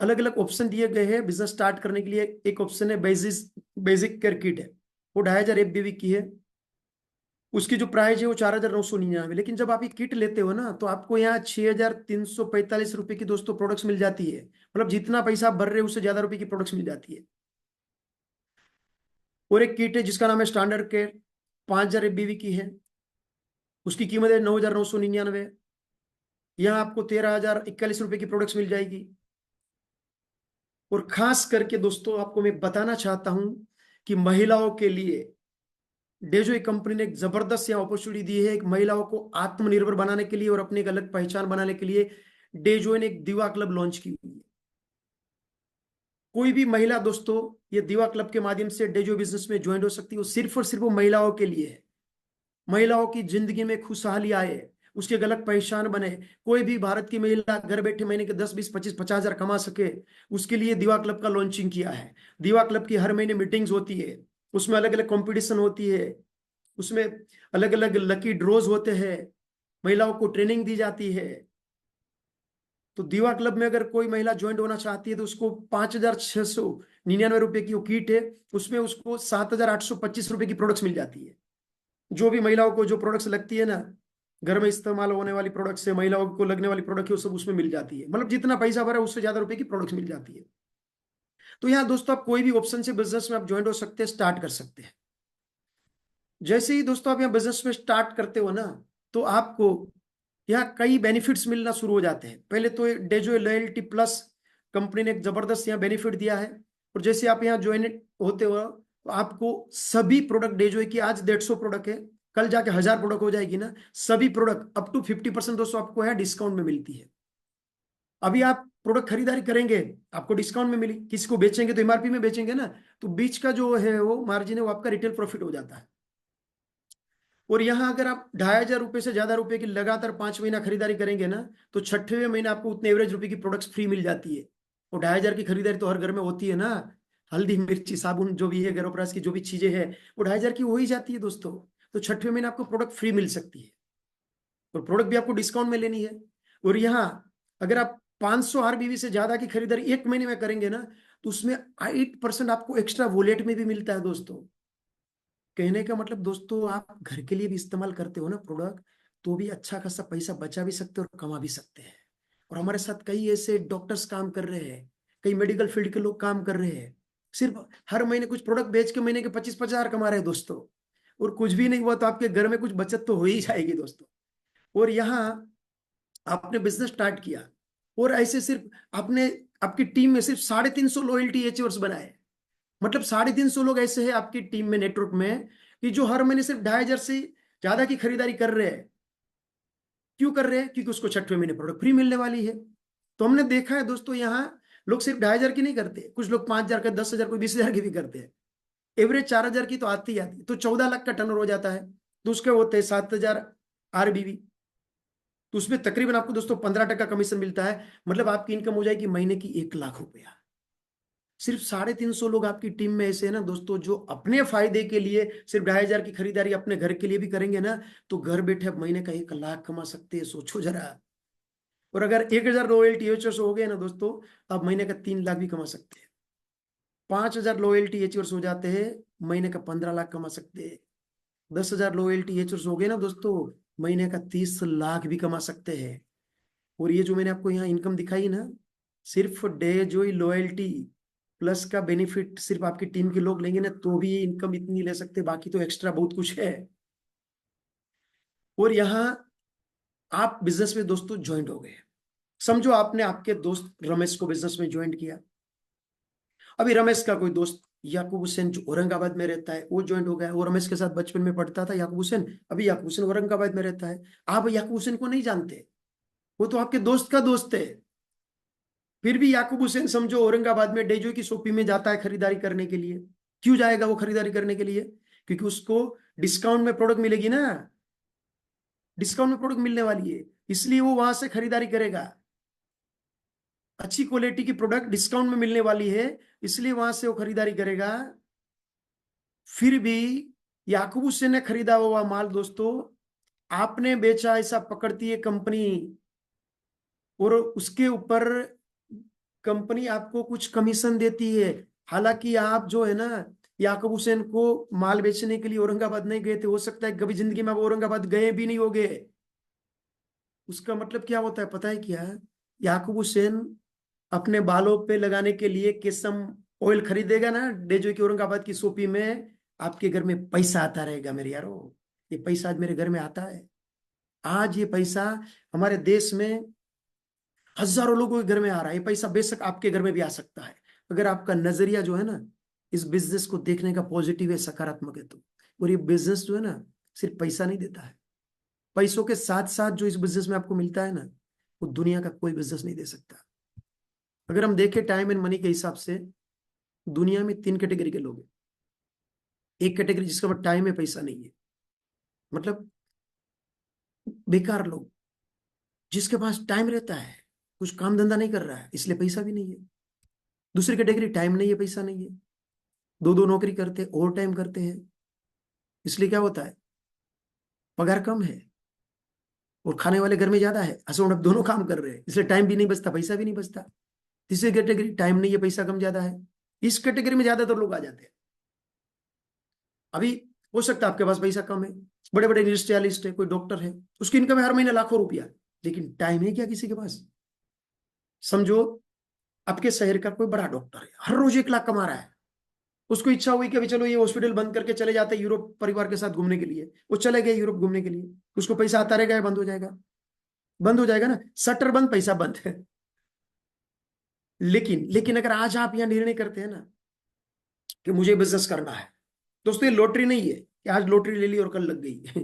B: अलग अलग ऑप्शन दिए गए हैं बिजनेस स्टार्ट करने के लिए। एक ऑप्शन है बेसिक केयर किट है, वो 2500 FBV की है, उसकी जो प्राइस है वो 4999, लेकिन जब आप ये किट लेते हो ना तो आपको यहाँ 6345 रुपए की दोस्तों प्रोडक्ट्स मिल जाती है, मतलब जितना पैसा आप भर रहे हो उससे ज्यादा रुपए की प्रोडक्ट्स मिल जाती है। और एक किट है जिसका नाम है स्टैंडर्ड केयर, 5000 एफबीवी की है, उसकी कीमत है 9,999। यहाँ आपको 13,041 रुपए की प्रोडक्ट्स मिल जाएगी। और खास करके दोस्तों आपको मैं बताना चाहता हूं कि महिलाओं के लिए डेजो कंपनी ने एक जबरदस्त यहाँ अपॉर्चुनिटी दी है, एक महिलाओं को आत्मनिर्भर बनाने के लिए और अपनी एक अलग पहचान बनाने के लिए डेजो ने एक दीवा क्लब लॉन्च की हुई है। कोई भी महिला दोस्तों ये दीवा क्लब के माध्यम से डेजो बिजनेस में ज्वाइन हो सकती है। वो सिर्फ और सिर्फ वो महिलाओं के लिए है, महिलाओं की जिंदगी में खुशहाली आए, उसकी एक अलग पहचान बने। कोई भी भारत की महिला घर बैठे महीने के 10, 20, 25, 50,000 कमा सके, उसके लिए दीवा क्लब का लॉन्चिंग किया है। दीवा क्लब की हर महीने मीटिंग्स होती है, उसमें अलग अलग कंपटीशन होती है, उसमें अलग अलग लकी ड्रॉज होते हैं, महिलाओं को ट्रेनिंग दी जाती है। तो दीवा क्लब में अगर कोई महिला ज्वाइन होना चाहती है तो उसको 5,699 रुपए की वो किट है, उसमें उसको 7,825 रुपए की प्रोडक्ट्स मिल जाती है। जो भी महिलाओं को जो प्रोडक्ट्स लगती है ना, घर में इस्तेमाल होने वाली प्रोडक्ट्स है, महिलाओं को लगने वाली प्रोडक्ट है, वो सब उसमें मिल जाती है। मतलब जितना पैसा भरा उससे ज्यादा रुपए की प्रोडक्ट्स मिल जाती है। तो यहाँ दोस्तों आप कोई भी ऑप्शन से बिजनेस में आप ज्वाइन हो सकते हैं, स्टार्ट कर सकते हैं। जैसे ही दोस्तों आप यहाँ बिजनेस में स्टार्ट करते हो ना, तो आपको यहाँ कई बेनिफिट्स मिलना शुरू हो जाते हैं। पहले तो डेजो लॉयल्टी प्लस कंपनी ने एक जबरदस्त यहाँ बेनिफिट दिया है। और जैसे आप यहाँ ज्वाइन होते हो तो आपको सभी प्रोडक्ट, डेजो की आज 150 प्रोडक्ट है, कल जाके 1000 प्रोडक्ट हो जाएगी ना, सभी प्रोडक्ट अप टू 50% दोस्तों आपको यहाँ डिस्काउंट में मिलती है। अभी आप प्रोडक्ट खरीदारी करेंगे आपको डिस्काउंट में मिली, किसी को बेचेंगे तो एमआरपी में बेचेंगे ना, तो बीच का जो है वो मार्जिन है वो आपका रिटेल प्रॉफिट हो जाता है। और यहाँ अगर आप 2,500 रुपए से ज्यादा रुपए की लगातार 5 महीना खरीदारी करेंगे ना, तो 6वें महीने आपको उतने एवरेज रुपए की प्रोडक्ट्स फ्री मिल जाती है। और 2,500 की खरीदारी तो हर घर में होती है ना, हल्दी मिर्ची साबुन जो भी है गृह की जो भी चीजें हैं वो 2,500 की हो ही जाती है दोस्तों। तो 6वें महीने आपको प्रोडक्ट फ्री मिल सकती है और प्रोडक्ट भी आपको डिस्काउंट में लेनी है। और यहाँ अगर आप 500 आरबीवी से ज्यादा की खरीदारी 1 महीने में करेंगे ना, तो उसमें 8% आपको एक्स्ट्रा वॉलेट में भी मिलता है दोस्तों। कहने का मतलब दोस्तों आप घर के लिए भी इस्तेमाल करते हो ना प्रोडक्ट, तो भी अच्छा खासा पैसा बचा भी सकते हो और कमा भी सकते हैं। और हमारे साथ कई ऐसे डॉक्टर्स काम कर रहे हैं, कई मेडिकल फील्ड के लोग काम कर रहे हैं, सिर्फ हर महीने कुछ प्रोडक्ट बेच के महीने के 25-50 हजार कमा रहे हैं दोस्तों। और कुछ भी नहीं हुआ तो आपके घर में कुछ बचत तो हो ही जाएगी दोस्तों। और यहाँ आपने बिजनेस स्टार्ट किया और ऐसे सिर्फ आपने आपकी टीम में सिर्फ 350 लॉयल्टी एचवर्स बनाए। मतलब 350 लोग ऐसे हैं आपकी टीम में, नेटवर्क में, कि जो हर महीने सिर्फ 2,500 से ज्यादा की खरीदारी कर रहे हैं। क्यों कर रहे हैं? क्योंकि उसको 6वें महीने प्रोडक्ट फ्री मिलने वाली है। तो हमने देखा है दोस्तों यहाँ लोग सिर्फ 2,500 की नहीं करते, कुछ लोग 5,000 का, 10,000 को, 20,000 की भी करते हैं। एवरेज 4,000 की तो आती ही आती है, तो 14 लाख का टर्नओवर हो जाता है। तो उसके होते हैं 7,000 आरबीवी, तो उसमें तकरीबन आपको दोस्तों 15% कमीशन मिलता है। मतलब आपकी इनकम हो जाएगी महीने की 1 लाख रुपया। सिर्फ 350 लोग आपकी टीम में ऐसे हैं ना दोस्तों, जो अपने फायदे के लिए सिर्फ 2,500 की खरीदारी अपने घर के लिए भी करेंगे ना, तो घर बैठे आप महीने का 1 लाख कमा सकते हैं, सोचो जरा। और अगर 1,000 लॉयल्टी एचर्स हो गए ना दोस्तों, आप महीने का 3 लाख भी कमा सकते हैं। 5,000 लॉयल्टी एचर्स हो जाते हैं, महीने का 15 लाख कमा सकते हैं। 10,000 लॉयल्टी एचर्स हो गए ना दोस्तों, महीने का 30 लाख भी कमा सकते हैं। और ये जो मैंने आपको यहाँ इनकम दिखाई ना, सिर्फ डे जो लॉयल्टी प्लस का बेनिफिट सिर्फ आपकी टीम के लोग लेंगे ना, तो भी ये इनकम इतनी ले सकते, बाकी तो एक्स्ट्रा बहुत कुछ है। और यहाँ आप बिजनेस में दोस्तों ज्वाइंट हो गए। समझो आपने आपके दोस्त रमेश को बिजनेस में ज्वाइन किया। अभी रमेश का कोई दोस्त याकूब हुसैन जो औरंगाबाद में रहता है वो ज्वाइन हो गया। वो रमेश के साथ बचपन में पढ़ता था, याकूब हुसैन। अभी याकूब हुसैन औरंगाबाद में रहता है। आप याकूब हुसैन को नहीं जानते, वो तो आपके दोस्त का दोस्त है। फिर भी याकूब हुसैन समझो औरंगाबाद में डेजो की शॉपिंग में जाता है खरीदारी करने के लिए। क्यों जाएगा वो खरीदारी करने के लिए? क्योंकि उसको डिस्काउंट में प्रोडक्ट मिलेगी ना, डिस्काउंट में प्रोडक्ट मिलने वाली है, इसलिए वो वहां से खरीदारी करेगा। अच्छी क्वालिटी की प्रोडक्ट डिस्काउंट में मिलने वाली है, इसलिए वहां से वो खरीदारी करेगा। फिर भी याकूब हुसैन ने खरीदा हुआ माल दोस्तों आपने बेचा, ऐसा पकड़ती है कंपनी, और उसके ऊपर कंपनी आपको कुछ कमीशन देती है। हालांकि आप जो है ना, याकूब हुसैन को माल बेचने के लिए औरंगाबाद नहीं गए थे, हो सकता है कभी जिंदगी में आप औरंगाबाद गए भी नहीं होगे। उसका मतलब क्या होता है पता है क्या? याकूब हुसैन अपने बालों पे लगाने के लिए केसम ऑयल खरीदेगा ना डेजो की औरंगाबाद की शॉपी में, आपके घर में पैसा आता रहेगा मेरे यारो। ये पैसा आज मेरे घर में आता है। आज ये पैसा हमारे देश में हजारों लोगों के घर में आ रहा है। ये पैसा बेशक आपके घर में भी आ सकता है, अगर आपका नजरिया जो है ना इस बिजनेस को देखने का पॉजिटिव है, सकारात्मक है तो। और ये बिजनेस जो है ना सिर्फ पैसा नहीं देता है, पैसों के साथ साथ जो इस बिजनेस में आपको मिलता है ना वो दुनिया का कोई बिजनेस नहीं दे सकता। अगर हम देखें टाइम एंड मनी के हिसाब से, दुनिया में 3 कैटेगरी के लोग हैं। एक कैटेगरी जिसका मतलब टाइम है, पैसा नहीं है, मतलब बेकार लोग, जिसके पास टाइम रहता है, कुछ काम धंधा नहीं कर रहा है इसलिए पैसा भी नहीं है। दूसरी कैटेगरी टाइम नहीं है, पैसा नहीं है, दो दो नौकरी करते हैं, ओवर टाइम करते हैं, इसलिए क्या होता है, पगार कम है और खाने वाले घर में ज्यादा है, हसबैंड अब दोनों काम कर रहे हैं इसलिए टाइम भी नहीं बचता, पैसा भी नहीं बचता। तीसरी कैटेगरी टाइम नहीं है, पैसा कम ज्यादा है, इस कैटेगरी में ज्यादातर लोग आ जाते हैं। अभी हो सकता है आपके पास पैसा कम है, बड़े बड़े इंडस्ट्रियलिस्ट है, कोई डॉक्टर है, उसकी इनकम है हर महीने लाखों रुपया, लेकिन टाइम है क्या किसी के पास? समझो आपके शहर का कोई बड़ा डॉक्टर है, हर रोज 1 लाख कमा रहा है, उसको इच्छा हुई कि अभी चलो ये हॉस्पिटल बंद करके चले जाते हैं यूरोप परिवार के साथ घूमने के लिए, वो चले गए यूरोप घूमने के लिए, उसको पैसा आता रहेगा या बंद हो जाएगा? बंद हो जाएगा ना, शटर बंद, पैसा बंद है। लेकिन लेकिन अगर आज आप यहां निर्णय करते हैं ना कि मुझे बिजनेस करना है, दोस्तों ये लॉटरी नहीं है कि आज लॉटरी ले ली और कल लग गई।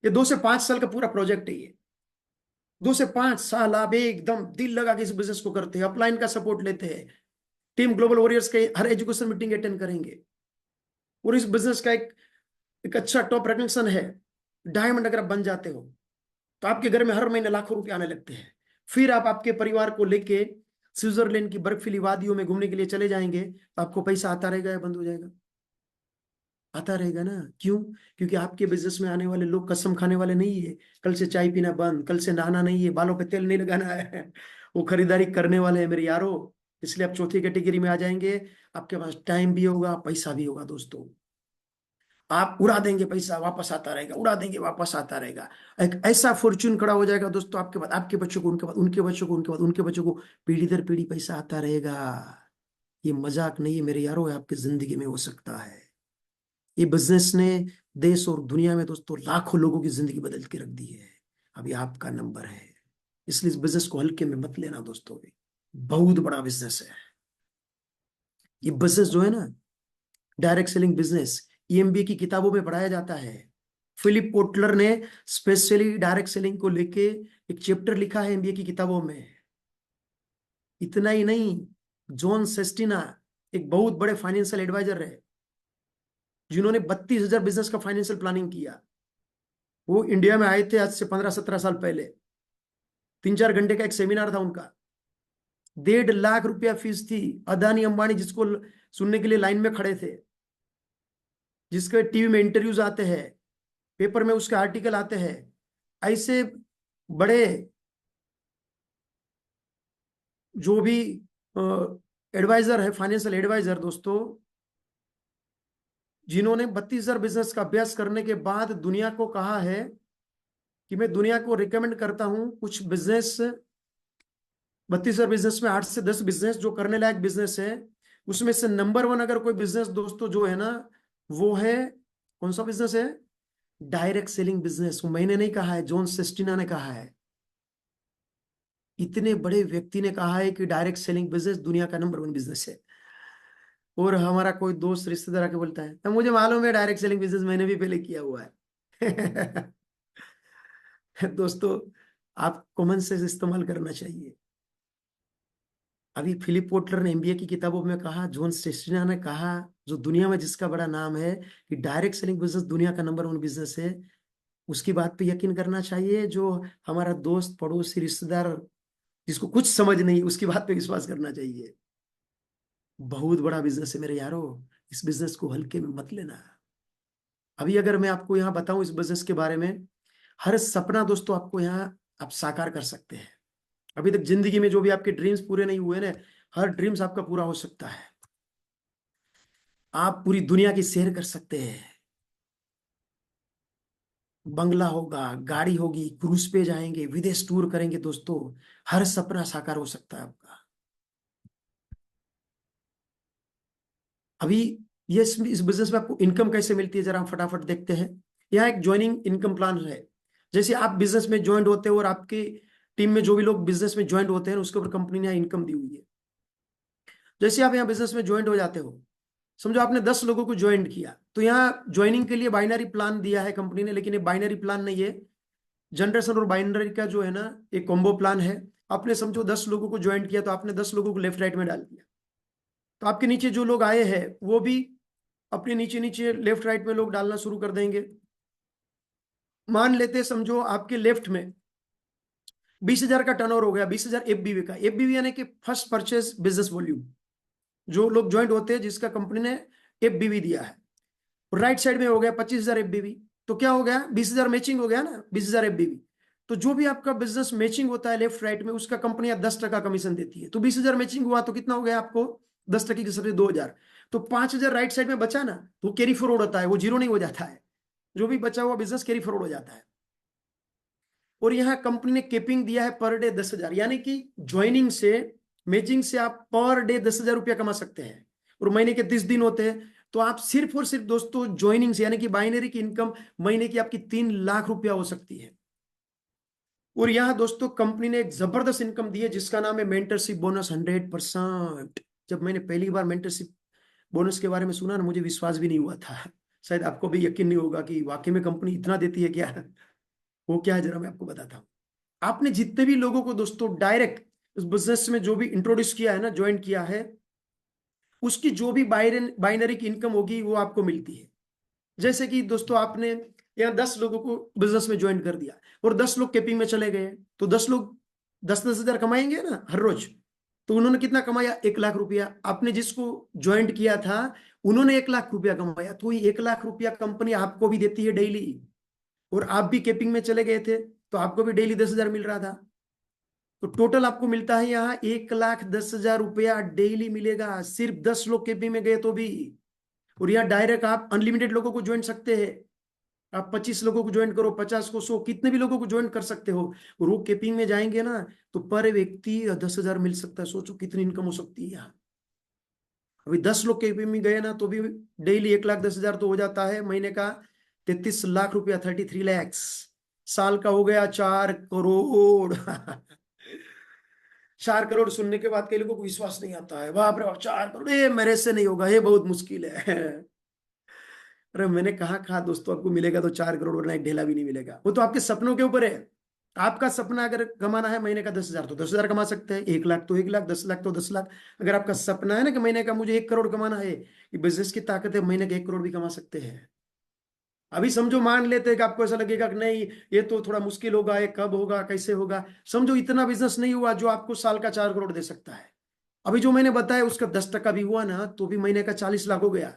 B: ये 2 से 5 साल का पूरा प्रोजेक्ट है। ये 2 से 5 साल आप एकदम दिल लगा के इस बिजनेस को करते हैं, अपलाइन का सपोर्ट लेते हैं, टीम ग्लोबल वॉरियर्स के हर एजुकेशन मीटिंग अटेंड करेंगे, और इस बिजनेस का एक अच्छा टॉप रिकग्निशन है। डायमंड अगर आप बन जाते हो तो आपके घर में हर महीने लाखों रुपए आने लगते हैं। फिर आप आपके परिवार को लेके स्विट्जरलैंड की बर्फीली वादियों में घूमने के लिए चले जाएंगे, तो आपको पैसा आता रहेगा या बंद हो जाएगा? आता रहेगा ना। क्यों? क्योंकि आपके बिजनेस में आने वाले लोग कसम खाने वाले नहीं है, कल से चाय पीना बंद, कल से नहाना नहीं है, बालों पे तेल नहीं लगाना है। वो खरीदारी करने वाले हैं मेरे यारो। इसलिए आप चौथी कैटेगरी में आ जाएंगे, आपके पास टाइम भी होगा, पैसा भी होगा। दोस्तों आप उड़ा देंगे, पैसा वापस आता रहेगा, उड़ा देंगे वापस आता रहेगा। एक ऐसा फॉर्च्यून खड़ा हो जाएगा दोस्तों, आपके बाद आपके बच्चों को, उनके बाद उनके बच्चों को, उनके बाद उनके बच्चों को, पीढ़ी दर पीढ़ी पैसा आता रहेगा। ये मजाक नहीं है मेरे यारो, आपकी जिंदगी में हो सकता है। ये बिजनेस ने देश और दुनिया में दोस्तों लाखों लोगों की जिंदगी बदल के रख दी है। अभी आपका नंबर है, इसलिए इस बिजनेस को हल्के में मत लेना दोस्तों, ये बहुत बड़ा बिजनेस है। ये बिजनेस जो है ना, डायरेक्ट सेलिंग बिजनेस, ईएमबी की किताबों में पढ़ाया जाता है। फिलिप पोटलर ने स्पेशली डायरेक्ट सेलिंग को लेके एक चैप्टर लिखा है एमबीए की किताबों में। इतना ही नहीं, जॉन सेस्टिना एक बहुत बड़े फाइनेंशियल एडवाइजर है, जिन्होंने 32,000 बिजनेस का फाइनेंशियल प्लानिंग किया। वो इंडिया में आए थे आज से 15-17 साल पहले। 3-4 घंटे का एक सेमिनार था उनका, 1.5 लाख रुपया फीस थी। अदानी अंबानी जिसको सुनने के लिए लाइन में खड़े थे, जिसके टीवी में इंटरव्यूज आते हैं, पेपर में उसके आर्टिकल आते हैं, ऐसे बड़े जो भी एडवाइजर है, फाइनेंशियल एडवाइजर दोस्तों, जिन्होंने 32,000 बिजनेस का अभ्यास करने के बाद दुनिया को कहा है कि मैं दुनिया को रिकमेंड करता हूं कुछ बिजनेस, 32,000 बिजनेस में 8 से 10 बिजनेस जो करने लायक बिजनेस है, उसमें से नंबर 1 अगर कोई बिजनेस दोस्तों जो है ना, वो है, कौन सा बिजनेस है? Direct selling business. वो मैंने नहीं कहा है, जॉन सेस्टिना ने कहा है। इतने बड़े व्यक्ति ने कहा है कि डायरेक्ट सेलिंग बिजनेस दुनिया का नंबर 1 बिजनेस है। और हमारा कोई दोस्त रिश्तेदार आके बोलता है, तो मुझे मालूम है डायरेक्ट सेलिंग बिजनेस मैंने भी पहले किया हुआ है। दोस्तों आप कॉमन सेंस इस्तेमाल करना चाहिए। अभी फिलिप पोटलर ने एमबीए की किताबों में कहा, जॉन सेस्टिना ने कहा, जो दुनिया में जिसका बड़ा नाम है कि डायरेक्ट सेलिंग बिजनेस दुनिया का नंबर 1 बिजनेस है, उसकी बात पे यकीन करना चाहिए। जो हमारा दोस्त, पड़ोसी, रिश्तेदार जिसको कुछ समझ नहीं, उसकी बात पे विश्वास करना चाहिए। बहुत बड़ा बिजनेस है मेरे यारो, इस बिजनेस को हल्के में मत लेना। अभी अगर मैं आपको यहाँ बताऊं इस बिजनेस के बारे में, हर सपना दोस्तों आपको यहाँ आप साकार कर सकते हैं। अभी तक जिंदगी में जो भी आपके ड्रीम्स पूरे नहीं हुए ना, हर ड्रीम्स आपका पूरा हो सकता है। आप पूरी दुनिया की सैर कर सकते हैं, बंगला होगा, गाड़ी होगी, क्रूज पे जाएंगे, विदेश टूर करेंगे दोस्तों, हर सपना साकार हो सकता है आपका। अभी ये इस बिजनेस में आपको इनकम कैसे मिलती है जरा हम फटाफट देखते हैं। यहाँ एक ज्वाइनिंग इनकम प्लान है। जैसे आप बिजनेस में ज्वाइंट होते हो और आपकी टीम में जो भी लोग बिजनेस में ज्वाइंट होते हैं उसके ऊपर कंपनी ने यहाँ इनकम दी हुई है। जैसे आप यहाँ बिजनेस में ज्वाइंट हो जाते हो, समझो आपने 10 लोगों को ज्वाइन किया, तो यहाँ ज्वाइनिंग के लिए बाइनरी प्लान दिया है कंपनी ने, लेकिन ये बाइनरी प्लान नहीं है, जनरेशन और बाइनरी का जो है ना एक कॉम्बो प्लान है। आपने समझो 10 लोगों को ज्वाइन किया तो आपने 10 लोगों को लेफ्ट राइट में डाल दिया, तो आपके नीचे जो लोग आए हैं वो भी अपने नीचे नीचे लेफ्ट राइट में लोग डालना शुरू कर देंगे। मान लेते समझो आपके लेफ्ट में 20,000 का टर्नओवर हो गया, 20,000 एफबीवी का। एफबीवी यानी कि फर्स्ट परचेज बिजनेस वॉल्यूम, जो लोग ज्वाइंट होते हैं जिसका कंपनी ने एफबीवी दिया है। राइट साइड में हो गया 25,000 एफबीवी, तो क्या हो गया 20,000 मैचिंग हो गया ना, 20,000 एफबीवी। तो जो भी आपका बिजनेस मैचिंग होता है लेफ्ट राइट में, उसका कंपनी 10% कमीशन देती है। तो 20,000 मैचिंग हुआ तो कितना हो गया आपको, 10% की हिसाब से 2,000। तो 5,000 राइट साइड में बचा ना, तो कैरी फॉरवर्ड होता है, वो जीरो नहीं हो जाता है, जो भी बचा हुआ बिजनेस कैरी फॉरवर्ड हो जाता है। और यहाँ कंपनी ने केपिंग दिया है पर डे 10,000, यानी कि ज्वाइनिंग से मैचिंग से आप पर डे 10,000 रुपया कमा सकते हैं। और महीने के 30 दिन होते हैं, तो आप सिर्फ और सिर्फ दोस्तों ज्वाइनिंग से यानी कि बाइनरी की इनकम महीने की आपकी 3 लाख रुपया हो सकती है। और यहाँ दोस्तों कंपनी ने एक जबरदस्त इनकम दी है जिसका नाम है मेंटरशिप बोनस 100%। जब मैंने पहली बार मेंटरशिप बोनस के बारे में सुना ना, मुझे विश्वास भी नहीं हुआ था। शायद आपको भी यकीन नहीं होगा कि वाकई में कंपनी इतना देती है क्या। वो क्या है जरा मैं आपको बताता हूँ। आपने जितने भी लोगों को दोस्तों डायरेक्ट उस बिजनेस में जो भी इंट्रोड्यूस किया है ना, ज्वाइन किया है, उसकी जो भी बाइनरी की इनकम होगी वो आपको मिलती है। जैसे कि दोस्तों आपने यहाँ 10 लोगों को बिजनेस में ज्वाइन कर दिया और 10 लोग केपिंग में चले गए, तो 10 लोग 10,000 कमाएंगे ना हर रोज। तो उन्होंने कितना कमाया, 1 लाख रुपया। आपने जिसको ज्वाइंट किया था उन्होंने 1 लाख रुपया कमाया, तो 1 लाख रुपया कंपनी आपको भी देती है डेली। और आप भी केपिंग में चले गए थे तो आपको भी डेली 10,000 मिल रहा था। तो टोटल आपको मिलता है यहाँ 1,10,000 रुपया डेली मिलेगा, सिर्फ 10 लोग केपिंग में गए तो भी। और यहाँ डायरेक्ट आप अनलिमिटेड लोगों को ज्वाइन सकते हैं। आप 25 लोगों को ज्वाइन करो, 50 को, 100, कितने भी लोगों को ज्वाइन कर सकते हो। और वो केपिंग में जाएंगे ना तो पर व्यक्ति 10,000 मिल सकता है। सोचो कितनी इनकम हो सकती है यहाँ। अभी 10 लोग केपिंग में गए ना तो भी डेली 1,10,000 तो हो जाता है, महीने का 33 लाख रुपया, 33 लैक्स। साल का हो गया 4 करोड़। 4 करोड़ सुनने के बाद कई लोगों को विश्वास नहीं आता है, बाप रे बाप 4 करोड़, ये मेरे से नहीं होगा, ये बहुत मुश्किल है। अरे मैंने कहा दोस्तों आपको मिलेगा तो 4 करोड़, वरना एक ढेला भी नहीं मिलेगा। वो तो आपके सपनों के ऊपर है। आपका सपना अगर कमाना है महीने का 10,000 तो 10,000 कमा सकते हैं, 1 लाख तो 1 लाख, 10 लाख तो 10 लाख। अगर आपका सपना है ना कि महीने का मुझे 1 करोड़ कमाना है, ये बिजनेस की ताकत है, महीने का 1 करोड़ भी कमा सकते हैं। अभी समझो मान लेते हैं कि आपको ऐसा लगेगा कि नहीं ये तो थोड़ा मुश्किल होगा, ये कब होगा, कैसे होगा। समझो इतना बिजनेस नहीं हुआ जो आपको साल का 4 करोड़ दे सकता है। अभी जो मैंने बताया उसका 10% भी हुआ ना तो भी महीने का 40 लाख हो गया।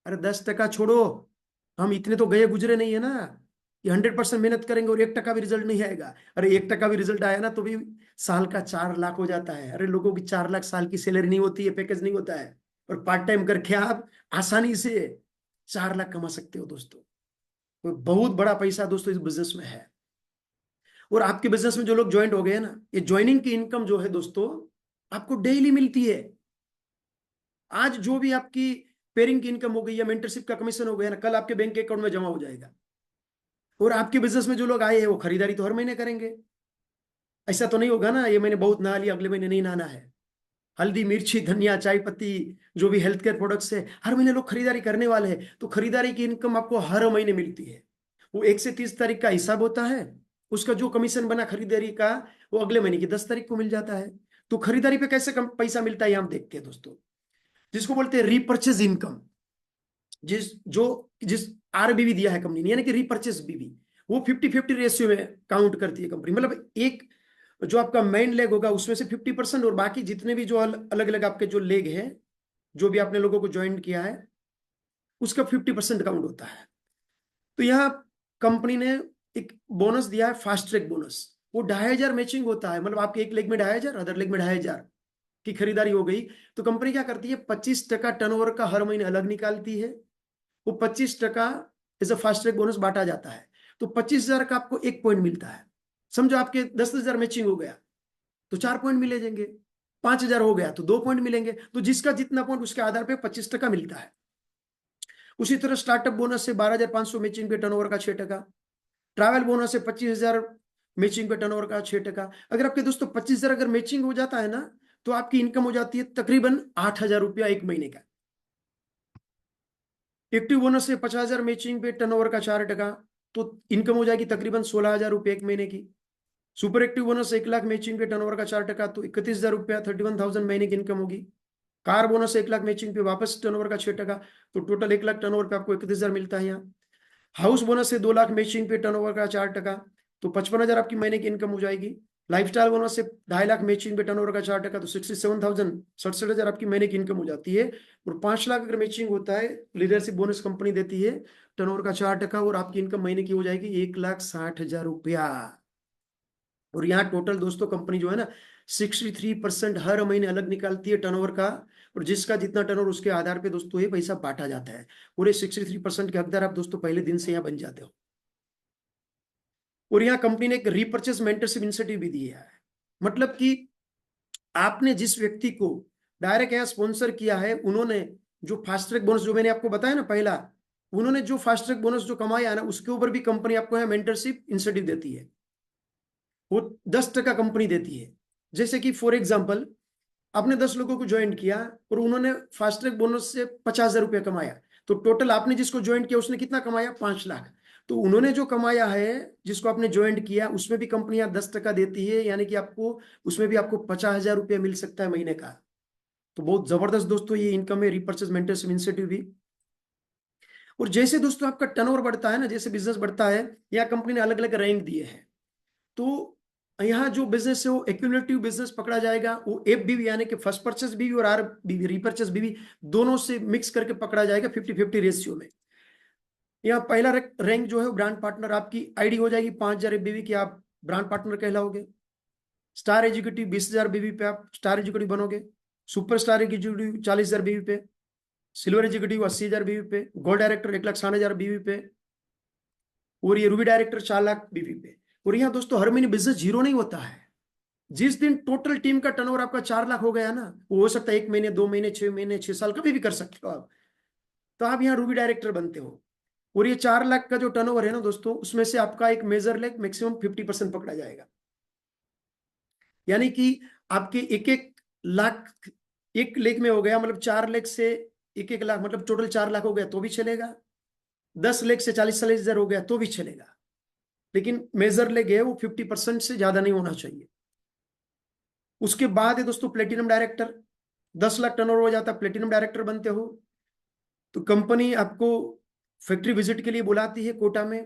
B: अरे 10% छोड़ो, हम इतने तो गए गुजरे नहीं है ना। ये 100% मेहनत करेंगे और 1% भी रिजल्ट नहीं आएगा। अरे 1% भी रिजल्ट आया ना तो भी साल का 4 लाख हो जाता है। अरे लोगों की 4 लाख साल की सैलरी नहीं होती है, पैकेज नहीं होता है। और पार्ट टाइम करके आप आसानी से 4 लाख कमा सकते हो दोस्तों। तो बहुत बड़ा पैसा दोस्तों इस बिजनेस में है। और आपके बिजनेस में जो लोग ज्वाइंट हो गए ना, ये ज्वाइनिंग की इनकम जो है दोस्तों आपको डेली मिलती है। आज जो भी आपकी पेरिंग की इनकम हो गई या मेंटरशिप का कमीशन हो गया ना, कल आपके बैंक के अकाउंट में जमा हो जाएगा। और आपके बिजनेस में जो लोग आए हैं वो खरीदारी तो हर महीने करेंगे। ऐसा तो नहीं होगा ना ये महीने बहुत नहा लिया अगले महीने नहीं नहाना है। हल्दी, मिर्ची, धनिया, चाय पत्ती, जो भी हेल्थ केयर प्रोडक्ट्स है, हर महीने लोग खरीदारी करने वाले हैं, तो खरीदारी की इनकम आपको हर महीने मिलती है। वो 1 से 30 तारीख का हिसाब होता है, उसका जो कमीशन बना खरीदारी का वो अगले महीने की 10 तारीख को मिल जाता है। तो खरीदारी पे कैसे पैसा मिलता है हम देखते हैं दोस्तों, जिसको बोलते हैं रीपर्चेज इनकम। जिस आरबीवी दिया है कंपनी ने, यानी कि रीपर्चेस बीवी, वो 50-50 रेशियो में काउंट करती है कंपनी। मतलब एक जो आपका मेन लेग होगा उसमें से 50% और बाकी जितने भी जो अलग अलग आपके जो लेग है, जो भी आपने लोगों को ज्वाइन किया है, उसका 50% काउंट होता है। तो यहाँ कंपनी ने एक बोनस दिया है, फास्ट ट्रैक बोनस। वो 2,500 मैचिंग होता है, मतलब आपके एक लेग में 2,500, अदर लेग में 2,500 की खरीदारी हो गई तो कंपनी क्या करती है, 25% टर्नओवर का हर महीने अलग निकालती है। वो 25% as a fast track bonus बांटा जाता है। तो 25,000 का आपको 1 पॉइंट मिलता है। समझो आपके 10,000 मैचिंग हो गया तो 4 पॉइंट मिले जाएंगे। 5,000 हो गया तो 2 पॉइंट मिलेंगे। तो जिसका जितना पॉइंट उसके आधार पे 25% मिलता है। उसी तरह स्टार्टअप बोनस से 12,500 मैचिंग पे टर्नओवर का 6%, ट्रैवल बोनस से 25,000 मैचिंग पे टर्नओवर का 6%। अगर आपके दोस्तों 25,000 अगर मैचिंग हो जाता है ना, तो आपकी इनकम हो जाती है तकरीबन 8,000 रुपया एक महीने का। एक्टिव बोनस से 50,000 मैचिंग पे टर्नओवर का 4%, तो इनकम हो जाएगी तकरीबन 16,000 रुपये एक महीने की। Super active bonus 1 lakh matching पे टर्नओवर का 4%, तो 31,000 रुपया 31,000 महीने की इनकम होगी। कार बोनस 1 लाख मैचिंग पे वापस टर्नओवर का 6%, तो टोटल 1 लाख टर्नओवर पे आपको 31,000 मिलता है यहाँ। हाउस बोनस से 2 लाख मैचिंग पे टर्नओवर का 4%, तो 55,000 आपकी महीने की इनकम हो जाएगी। लाइफस्टाइल बोनस से 2.5 लाख मैचिंग पे टर्नओवर का 4%, तो 67,000 67,000 आपकी महीने की इनकम हो जाती है। और 5 लाख अगर मैचिंग होता है, लीडरशिप बोनस कंपनी देती है टर्नओवर का 4%, और आपकी इनकम महीने की हो जाएगी 1,60,000 रुपया। और यहाँ टोटल दोस्तों कंपनी जो है ना 63% हर महीने अलग निकालती है टर्नओवर का, और जिसका जितना टर्नओवर उसके आधार पे दोस्तों ये पैसा बांटा जाता है। पूरे 63% के हकदार आप दोस्तों पहले दिन से यहाँ बन जाते हो। और यहाँ कंपनी ने एक रीपर्चेस मेंटरशिप इंसेंटिव भी दिया है, मतलब कि आपने जिस व्यक्ति को डायरेक्ट यहाँ स्पॉन्सर किया है, उन्होंने जो फास्ट ट्रैक बोनस जो मैंने आपको बताया ना पहला, उन्होंने जो फास्ट ट्रैक बोनस जो कमाया है ना, उसके ऊपर भी कंपनी आपको यहाँ मेंटरशिप इंसेंटिव देती है। वो 10% कंपनी देती है। जैसे कि फॉर एग्जाम्पल आपने 10 लोगों को ज्वाइन किया और उन्होंने फास्ट ट्रैक बोनस से 50,000 रुपया कमाया, तो टोटल आपने जिसको ज्वाइन किया उसने कितना कमाया, 5 लाख। तो उन्होंने जो कमाया है जिसको आपने ज्वाइन किया, उसमें भी कंपनी 10% देती है, यानी कि आपको उसमें भी आपको 50,000 रुपया मिल सकता है महीने का। तो बहुत जबरदस्त दोस्तों ये इनकम है, रिपर्चेस मेंटरशिप इंसेंटिव भी। और जैसे दोस्तों आपका टर्नओवर बढ़ता है ना, जैसे बिजनेस बढ़ता है, यहाँ कंपनी ने अलग अलग रैंक दिए हैं। तो यहाँ जो बिजनेस है वो एक्यूमुलेटिव बिजनेस पकड़ा जाएगा, वो एफ बीवी यानी कि फर्स्ट परचेस बीवी और आर बीवी रीपरचेस बीवी दोनों से मिक्स करके पकड़ा जाएगा 50-50 रेशियो में। यहाँ पहला रैंक जो है वो ब्रांड पार्टनर, आपकी आईडी हो जाएगी 5,000 बीवी की, आप ब्रांड पार्टनर कहलाओगे। स्टार एग्जीक्यूटिव 20,000 बीवी पे आप स्टार एग्जीक्यूटिव बनोगे। सुपर स्टार एग्जीक्यूटिव 40,000 बीवी पे। सिल्वर एग्जीक्यूटिव 80,000 बीवी पे। गोल्ड डायरेक्टर 1,60,000 बीवी पे। और ये रूबी डायरेक्टर 4 लाख बीवी पे। और यहाँ दोस्तों हर महीने बिजनेस जीरो नहीं होता है। जिस दिन टोटल टीम का टर्नओवर आपका 4 लाख हो गया ना, वो हो सकता है 1 महीने, 2 महीने, 6 महीने, 6 साल कभी भी कर सकते हो आप, तो आप यहाँ रूबी डायरेक्टर बनते हो। और ये 4 लाख का जो टर्नओवर है ना दोस्तों, उसमें से आपका एक मेजर लेग मैक्सिमम 50% पकड़ा जाएगा। यानी कि आपके 1-1 लाख एक लेग में हो गया, मतलब 4 लेग से 1-1 लाख, मतलब टोटल 4 लाख हो गया तो भी चलेगा। 10 लेग से 40-40 हजार हो गया तो भी चलेगा, लेकिन मेजर लेग है वो 50% से ज्यादा नहीं होना चाहिए। उसके बाद है दोस्तों प्लेटिनम डायरेक्टर। 10 लाख टर्नओवर हो जाता है, प्लेटिनम डायरेक्टर बनते हो, तो कंपनी आपको फैक्ट्री विजिट के लिए बुलाती है कोटा में।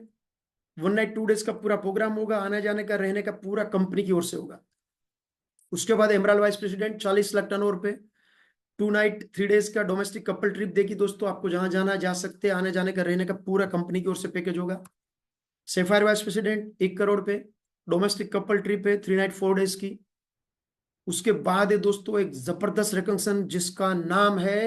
B: 1 नाइट 2 डेज का पूरा प्रोग्राम होगा, आने जाने का रहने का पूरा कंपनी की ओर से होगा। उसके बाद emerald vice president 40 lakh turnover पे 2 नाइट 3 डेज का डोमेस्टिक कपल ट्रिप देगी दोस्तों, आपको जहां जाना जा सकते हैं, आने जाने का रहने का पूरा कंपनी की ओर से पैकेज होगा। सेफायर वाइस प्रेसिडेंट 1 करोड़ पे डोमेस्टिक कपल ट्रिप है 3 नाइट 4 डेज की। उसके बाद है दोस्तों एक जबरदस्त रिकॉग्निशन जिसका नाम है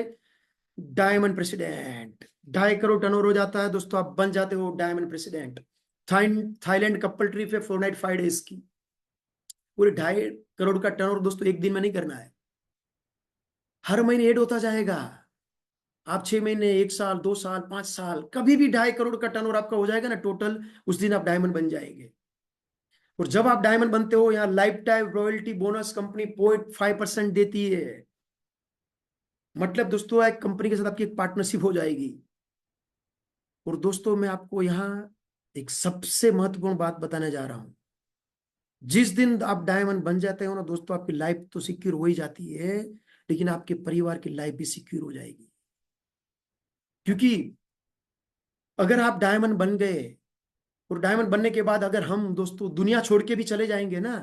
B: डायमंड प्रेसिडेंट। 2.5 करोड़ टर्नओवर हो जाता है दोस्तों, आप बन जाते हो diamond president. Thailand couple trip है 4 नाइट 5 डेज की। पूरे 2.5 करोड़ का टर्नओवर दोस्तों एक दिन में नहीं करना है, हर महीने ऐड होता जाएगा। आप 6 महीने, 1 साल, 2 साल, 5 साल, कभी भी 2.5 करोड़ का टर्नओवर आपका हो जाएगा ना टोटल, उस दिन आप डायमंड बन जाएंगे। और जब आप डायमंड बनते हो, यहाँ life time royalty bonus company 0.5% देती है। मतलब दोस्तों एक कंपनी के साथ आपकी एक पार्टनरशिप हो जाएगी। और दोस्तों मैं आपको यहाँ एक सबसे महत्वपूर्ण बात बताने जा रहा हूं। जिस दिन आप डायमंड बन जाते हो ना दोस्तों, आपकी लाइफ तो सिक्योर हो ही जाती है, लेकिन आपके परिवार की लाइफ भी सिक्योर हो जाएगी। क्योंकि अगर आप डायमंड बन गए, और डायमंड बनने के बाद अगर हम दोस्तों दुनिया छोड़ के भी चले जाएंगे ना,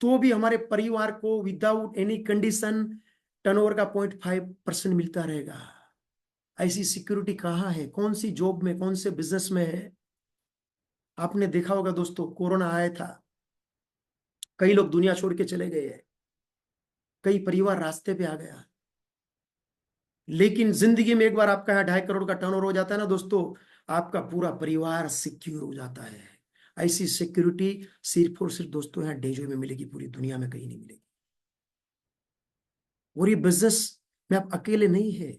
B: तो भी हमारे परिवार को विदाउट एनी कंडीशन टर्नओवर का 0.5% मिलता रहेगा। ऐसी सिक्योरिटी कहाँ है, कौन सी जॉब में, कौन से बिजनेस में है? आपने देखा होगा दोस्तों, कोरोना आया था, कई लोग दुनिया छोड़ के चले गए हैं, कई परिवार रास्ते पे आ गया। लेकिन जिंदगी में एक बार आपका यहाँ 2.5 करोड़ का टर्नओवर हो जाता है ना दोस्तों, आपका पूरा परिवार सिक्योर हो जाता है। ऐसी सिक्योरिटी सिर्फ और सिर्फ दोस्तों यहाँ डेजो में मिलेगी, पूरी दुनिया में कहीं नहीं मिलेगी। और ये बिजनेस में आप अकेले नहीं है,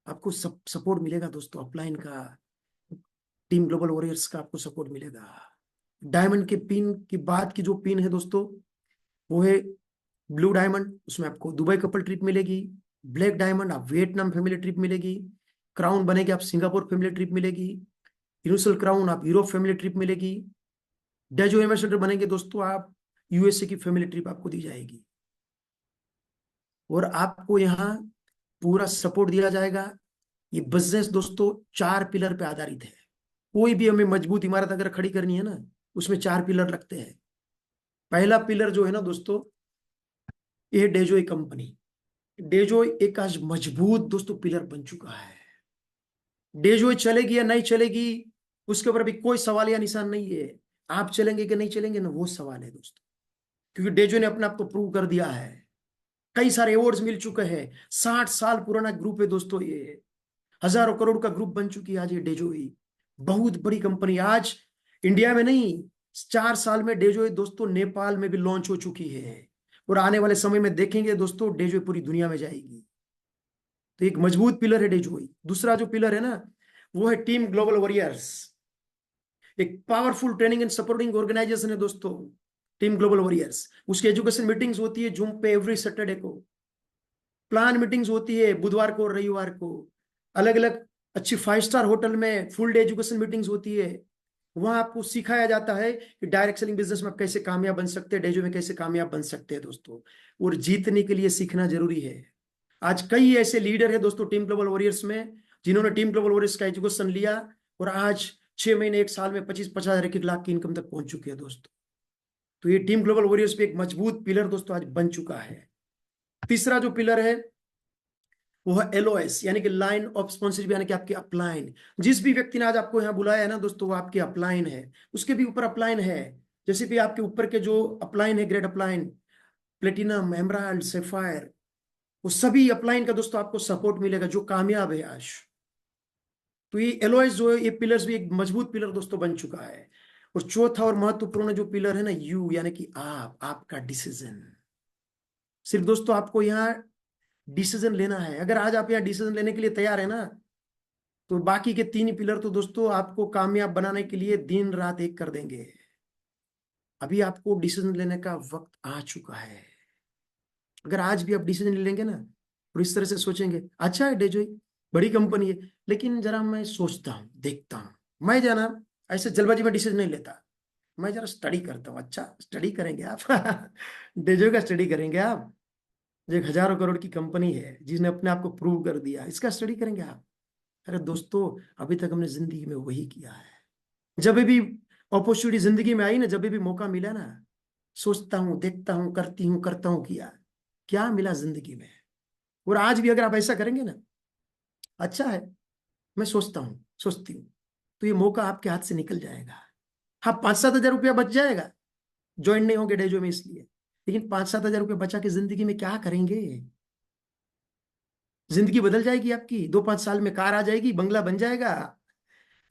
B: आपको सपोर्ट मिलेगा दोस्तों, अपलाइन का, टीम ग्लोबल वॉरियर्स का आपको सपोर्ट मिलेगा। डायमंड के पिन की बात की जो पिन है दोस्तों, वो है ब्लू डायमंड, उसमें आपको दुबई कपल ट्रिप मिलेगी। ब्लैक डायमंड आप वियतनाम फैमिली ट्रिप मिलेगी। क्राउन बनेगी आप सिंगापुर फैमिली ट्रिप मिलेगी। यूनिवर्सल क्राउन आप यूरोप फैमिली ट्रिप मिलेगी। डेजो एम्बेसडर बनेंगे दोस्तों आप, यूएसए की फैमिली ट्रिप आपको दी जाएगी। और आपको यहाँ पूरा सपोर्ट दिया जाएगा। ये बिजनेस दोस्तों 4 पिलर पे आधारित है। कोई भी हमें मजबूत इमारत अगर खड़ी करनी है ना, उसमें 4 पिलर लगते हैं। पहला पिलर जो है ना दोस्तों, ये डेजोई कंपनी। डेजोई एक आज मजबूत दोस्तों पिलर बन चुका है। डेजोई चलेगी या नहीं चलेगी, उसके ऊपर अभी कोई सवाल या निशान नहीं है। आप चलेंगे कि नहीं चलेंगे ना, वो सवाल है दोस्तों, क्योंकि डेजोई ने अपने आप को प्रूव कर दिया है। कई सारे अवार्ड्स मिल चुके हैं। 60 साल पुराना ग्रुप है दोस्तों, ये हजारों करोड़ का ग्रुप बन चुकी है आज ये डेजोई। बहुत बड़ी कंपनी आज इंडिया में नहीं, 4 साल में डेजोई दोस्तों नेपाल में भी लॉन्च हो चुकी है। और आने वाले समय में देखेंगे दोस्तों, डेजोई पूरी दुनिया में जाएगी। तो एक मजबूत पिलर है डेजोई। दूसरा जो पिलर है ना, वो है टीम ग्लोबल वॉरियर्स। एक powerful training and supporting organisation है दोस्तों, टीम ग्लोबल वॉरियर्स। उसकी एजुकेशन मीटिंग्स होती है जूम पे एवरी सैटरडे को। प्लान मीटिंग्स होती है बुधवार को और रविवार को। अलग अलग अच्छी 5 स्टार होटल में फुल डे एजुकेशन मीटिंग्स होती है। वहां आपको सिखाया जाता है कि डायरेक्ट सेलिंग बिजनेस में आप कैसे कामयाब बन सकते हैं, डेजो में कैसे कामयाब बन सकते हैं दोस्तों। और जीतने के लिए सीखना जरूरी है। आज कई ऐसे लीडर है दोस्तों टीम ग्लोबल वॉरियर्स में, जिन्होंने टीम ग्लोबल वॉरियर्स का एजुकेशन लिया और आज 6 महीने 1 साल में 25-50 हजार 1 लाख की इनकम तक पहुंच चुके हैं दोस्तों। तो ये टीम ग्लोबल वॉरियर्स पे एक मजबूत पिलर दोस्तों आज बन चुका है। तीसरा जो पिलर है वो है एलओएस, यानी कि लाइन ऑफ स्पॉन्सरशिप, यानी कि आपके अपलाइन। जिस भी व्यक्ति ने आज आपको यहाँ बुलाया है ना दोस्तों, वो आपके अपलाइन है। उसके भी ऊपर अपलाइन है। जैसे भी आपके ऊपर के जो अपलाइन है, grade upline, platinum, emerald, sapphire, वो सभी अपलाइन का दोस्तों आपको सपोर्ट मिलेगा जो कामयाब है आज। तो ये एलओएस जो है, ये पिलर्स भी एक मजबूत पिलर दोस्तों बन चुका है। और चौथा और महत्वपूर्ण जो पिलर है ना, यू, यानी कि आपका डिसीजन। सिर्फ दोस्तों आपको यहाँ डिसीजन लेना है। अगर आज आप यहाँ डिसीजन लेने के लिए तैयार है ना, तो बाकी के 3 पिलर तो दोस्तों आपको कामयाब बनाने के लिए दिन रात एक कर देंगे। अभी आपको डिसीजन लेने का वक्त आ चुका है। अगर आज भी आप डिसीजन ले लेंगे ना और इस तरह से सोचेंगे, अच्छा है डेजोई बड़ी कंपनी है, लेकिन जरा मैं सोचता हूँ, देखता हूँ, मैं जाना ऐसे जल्दबाजी में डिसीजन नहीं लेता, मैं जरा स्टडी करता हूँ। अच्छा स्टडी करेंगे आप डेजोई का स्टडी करेंगे आप, जो एक हजारों करोड़ की कंपनी है जिसने अपने आप को प्रूव कर दिया, इसका स्टडी करेंगे आप? अरे दोस्तों, अभी तक हमने जिंदगी में वही किया है। जब भी अपॉर्चुनिटी जिंदगी में आई ना, जब भी मौका मिला ना, सोचता हूँ, देखता हूँ, करती हूँ, करता हूँ, किया, क्या मिला जिंदगी में। और आज भी अगर आप ऐसा करेंगे ना, अच्छा है, मैं सोचता हूँ, सोचती हूँ, तो ये मौका आपके हाथ से निकल जाएगा। हाँ, 5-7 हजार रुपया बच जाएगा, ज्वाइन नहीं होंगे डेजो में इसलिए, लेकिन 5-7 हजार रुपया बचा के जिंदगी में क्या करेंगे? जिंदगी बदल जाएगी आपकी। 2-5 साल में कार आ जाएगी, बंगला बन जाएगा।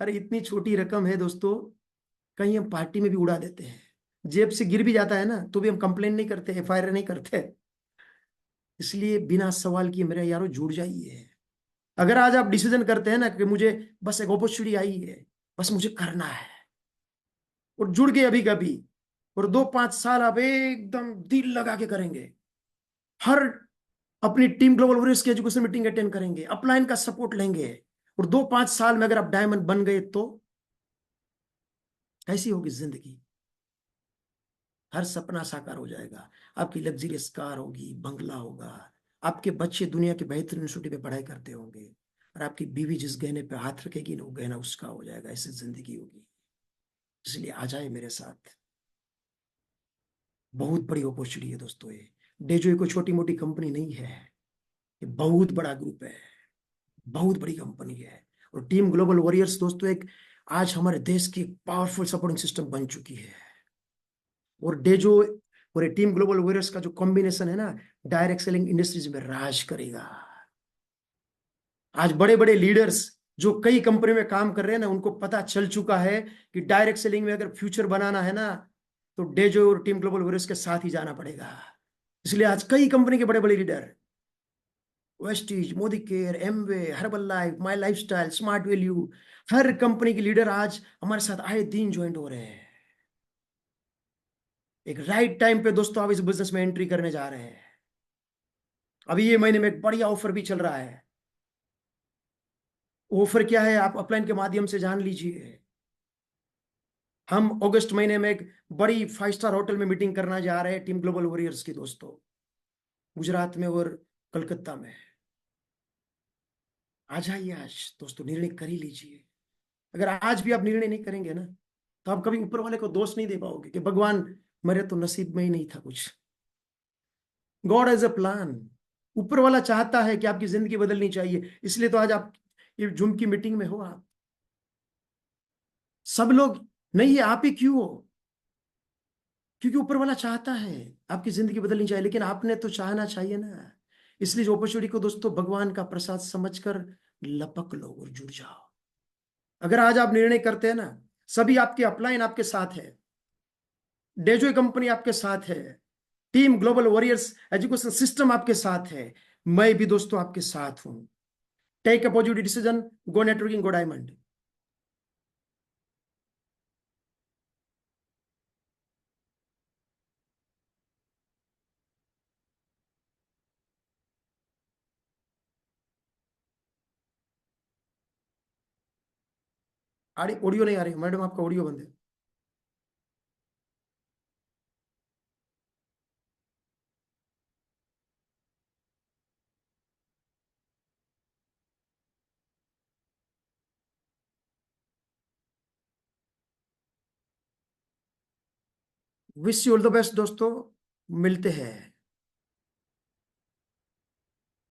B: अरे इतनी छोटी रकम है दोस्तों, कहीं हम पार्टी में भी उड़ा देते हैं। जेब से गिर भी जाता है ना, तो भी हम कंप्लेन नहीं करते, एफआईआर नहीं करते। इसलिए बिना सवाल किए मेरे यारों जुड़ जाइए। अगर आज आप डिसीजन करते हैं ना कि मुझे बस एक अपॉर्चुनिटी आई है, बस मुझे करना है, और जुड़ गए अभी कभी, और 2-5 साल आप एकदम दिल लगा के करेंगे, हर अपनी टीम ग्लोबल वॉरियर्स की एजुकेशन मीटिंग अटेंड करेंगे, अपलाइन का सपोर्ट लेंगे, और 2-5 साल में अगर आप डायमंड बन गए, तो कैसी होगी जिंदगी? हर सपना साकार हो जाएगा। आपकी लग्जरियस कार होगी, बंगला होगा, आपके बच्चे दुनिया के बेहतरीन यूनिवर्सिटी में पढ़ाई करते होंगे, और आपकी बीवी जिस गहने पे हाथ रखेगी ना, वो गहना उसका हो जाएगा। ऐसी जिंदगी होगी। इसलिए आ जाए मेरे साथ, बहुत बड़ी अपॉर्चुनिटी है दोस्तों ये। डेजो कोई छोटी मोटी कंपनी नहीं है, ये बहुत बड़ा ग्रुप है, बहुत बड़ी कंपनी है। और टीम ग्लोबल वॉरियर्स दोस्तों एक आज हमारे देश की पावरफुल सपोर्टिंग सिस्टम बन चुकी है। और डेजो और ये टीम ग्लोबल वॉरियर्स का जो कॉम्बिनेशन है ना, डायरेक्ट सेलिंग इंडस्ट्रीज में राज करेगा। आज बड़े बड़े लीडर्स जो कई कंपनी में काम कर रहे हैं ना, उनको पता चल चुका है कि डायरेक्ट सेलिंग में अगर फ्यूचर बनाना है ना, तो डेजो और टीम ग्लोबल वॉरियर्स के साथ ही जाना पड़ेगा। इसलिए आज कई कंपनी के बड़े बड़े leader Vestige, Modicare, Amway, Herbalife, Mi Lifestyle, smart value, हर कंपनी के लीडर आज हमारे साथ आए दिन ज्वाइन हो रहे हैं। एक राइट टाइम पे दोस्तों आप इस बिजनेस में एंट्री करने जा रहे हैं। अभी ये महीने में एक बढ़िया ऑफर भी चल रहा है। ऑफर क्या है आप अपलाइन के माध्यम से जान लीजिए। हम अगस्त महीने में एक बड़ी 5 स्टार होटल में मीटिंग करना जा रहे हैं टीम ग्लोबल वॉरियर्स की दोस्तों, गुजरात में और कलकत्ता में। आ जाइए आज दोस्तों, निर्णय कर ही लीजिए। अगर आज भी आप निर्णय नहीं करेंगे ना, तो आप कभी ऊपर वाले को दोष नहीं दे पाओगे कि भगवान मेरे तो नसीब में ही नहीं था कुछ। God has a plan. ऊपर वाला चाहता है कि आपकी जिंदगी बदलनी चाहिए, इसलिए तो आज आप ये जूम की मीटिंग में हो। आप सब लोग नहीं है, आप ही क्यों हो? क्योंकि ऊपर वाला चाहता है आपकी जिंदगी बदलनी चाहिए, लेकिन आपने तो चाहना चाहिए ना। इसलिए इस अपॉर्चुनिटी को दोस्तों भगवान का प्रसाद समझकर लपक लो और जुड़ जाओ। अगर आज आप निर्णय करते हैं ना, सभी आपके अपलाइन आपके साथ है, डेजो कंपनी आपके साथ है, team global warriors education system आपके साथ है, मैं भी दोस्तों आपके साथ हूं। Take a positive decision, go networking, go diamond. Audio नहीं आ रही मैडम, आपका ऑडियो बंद है। Wish you all the best दोस्तों, मिलते हैं।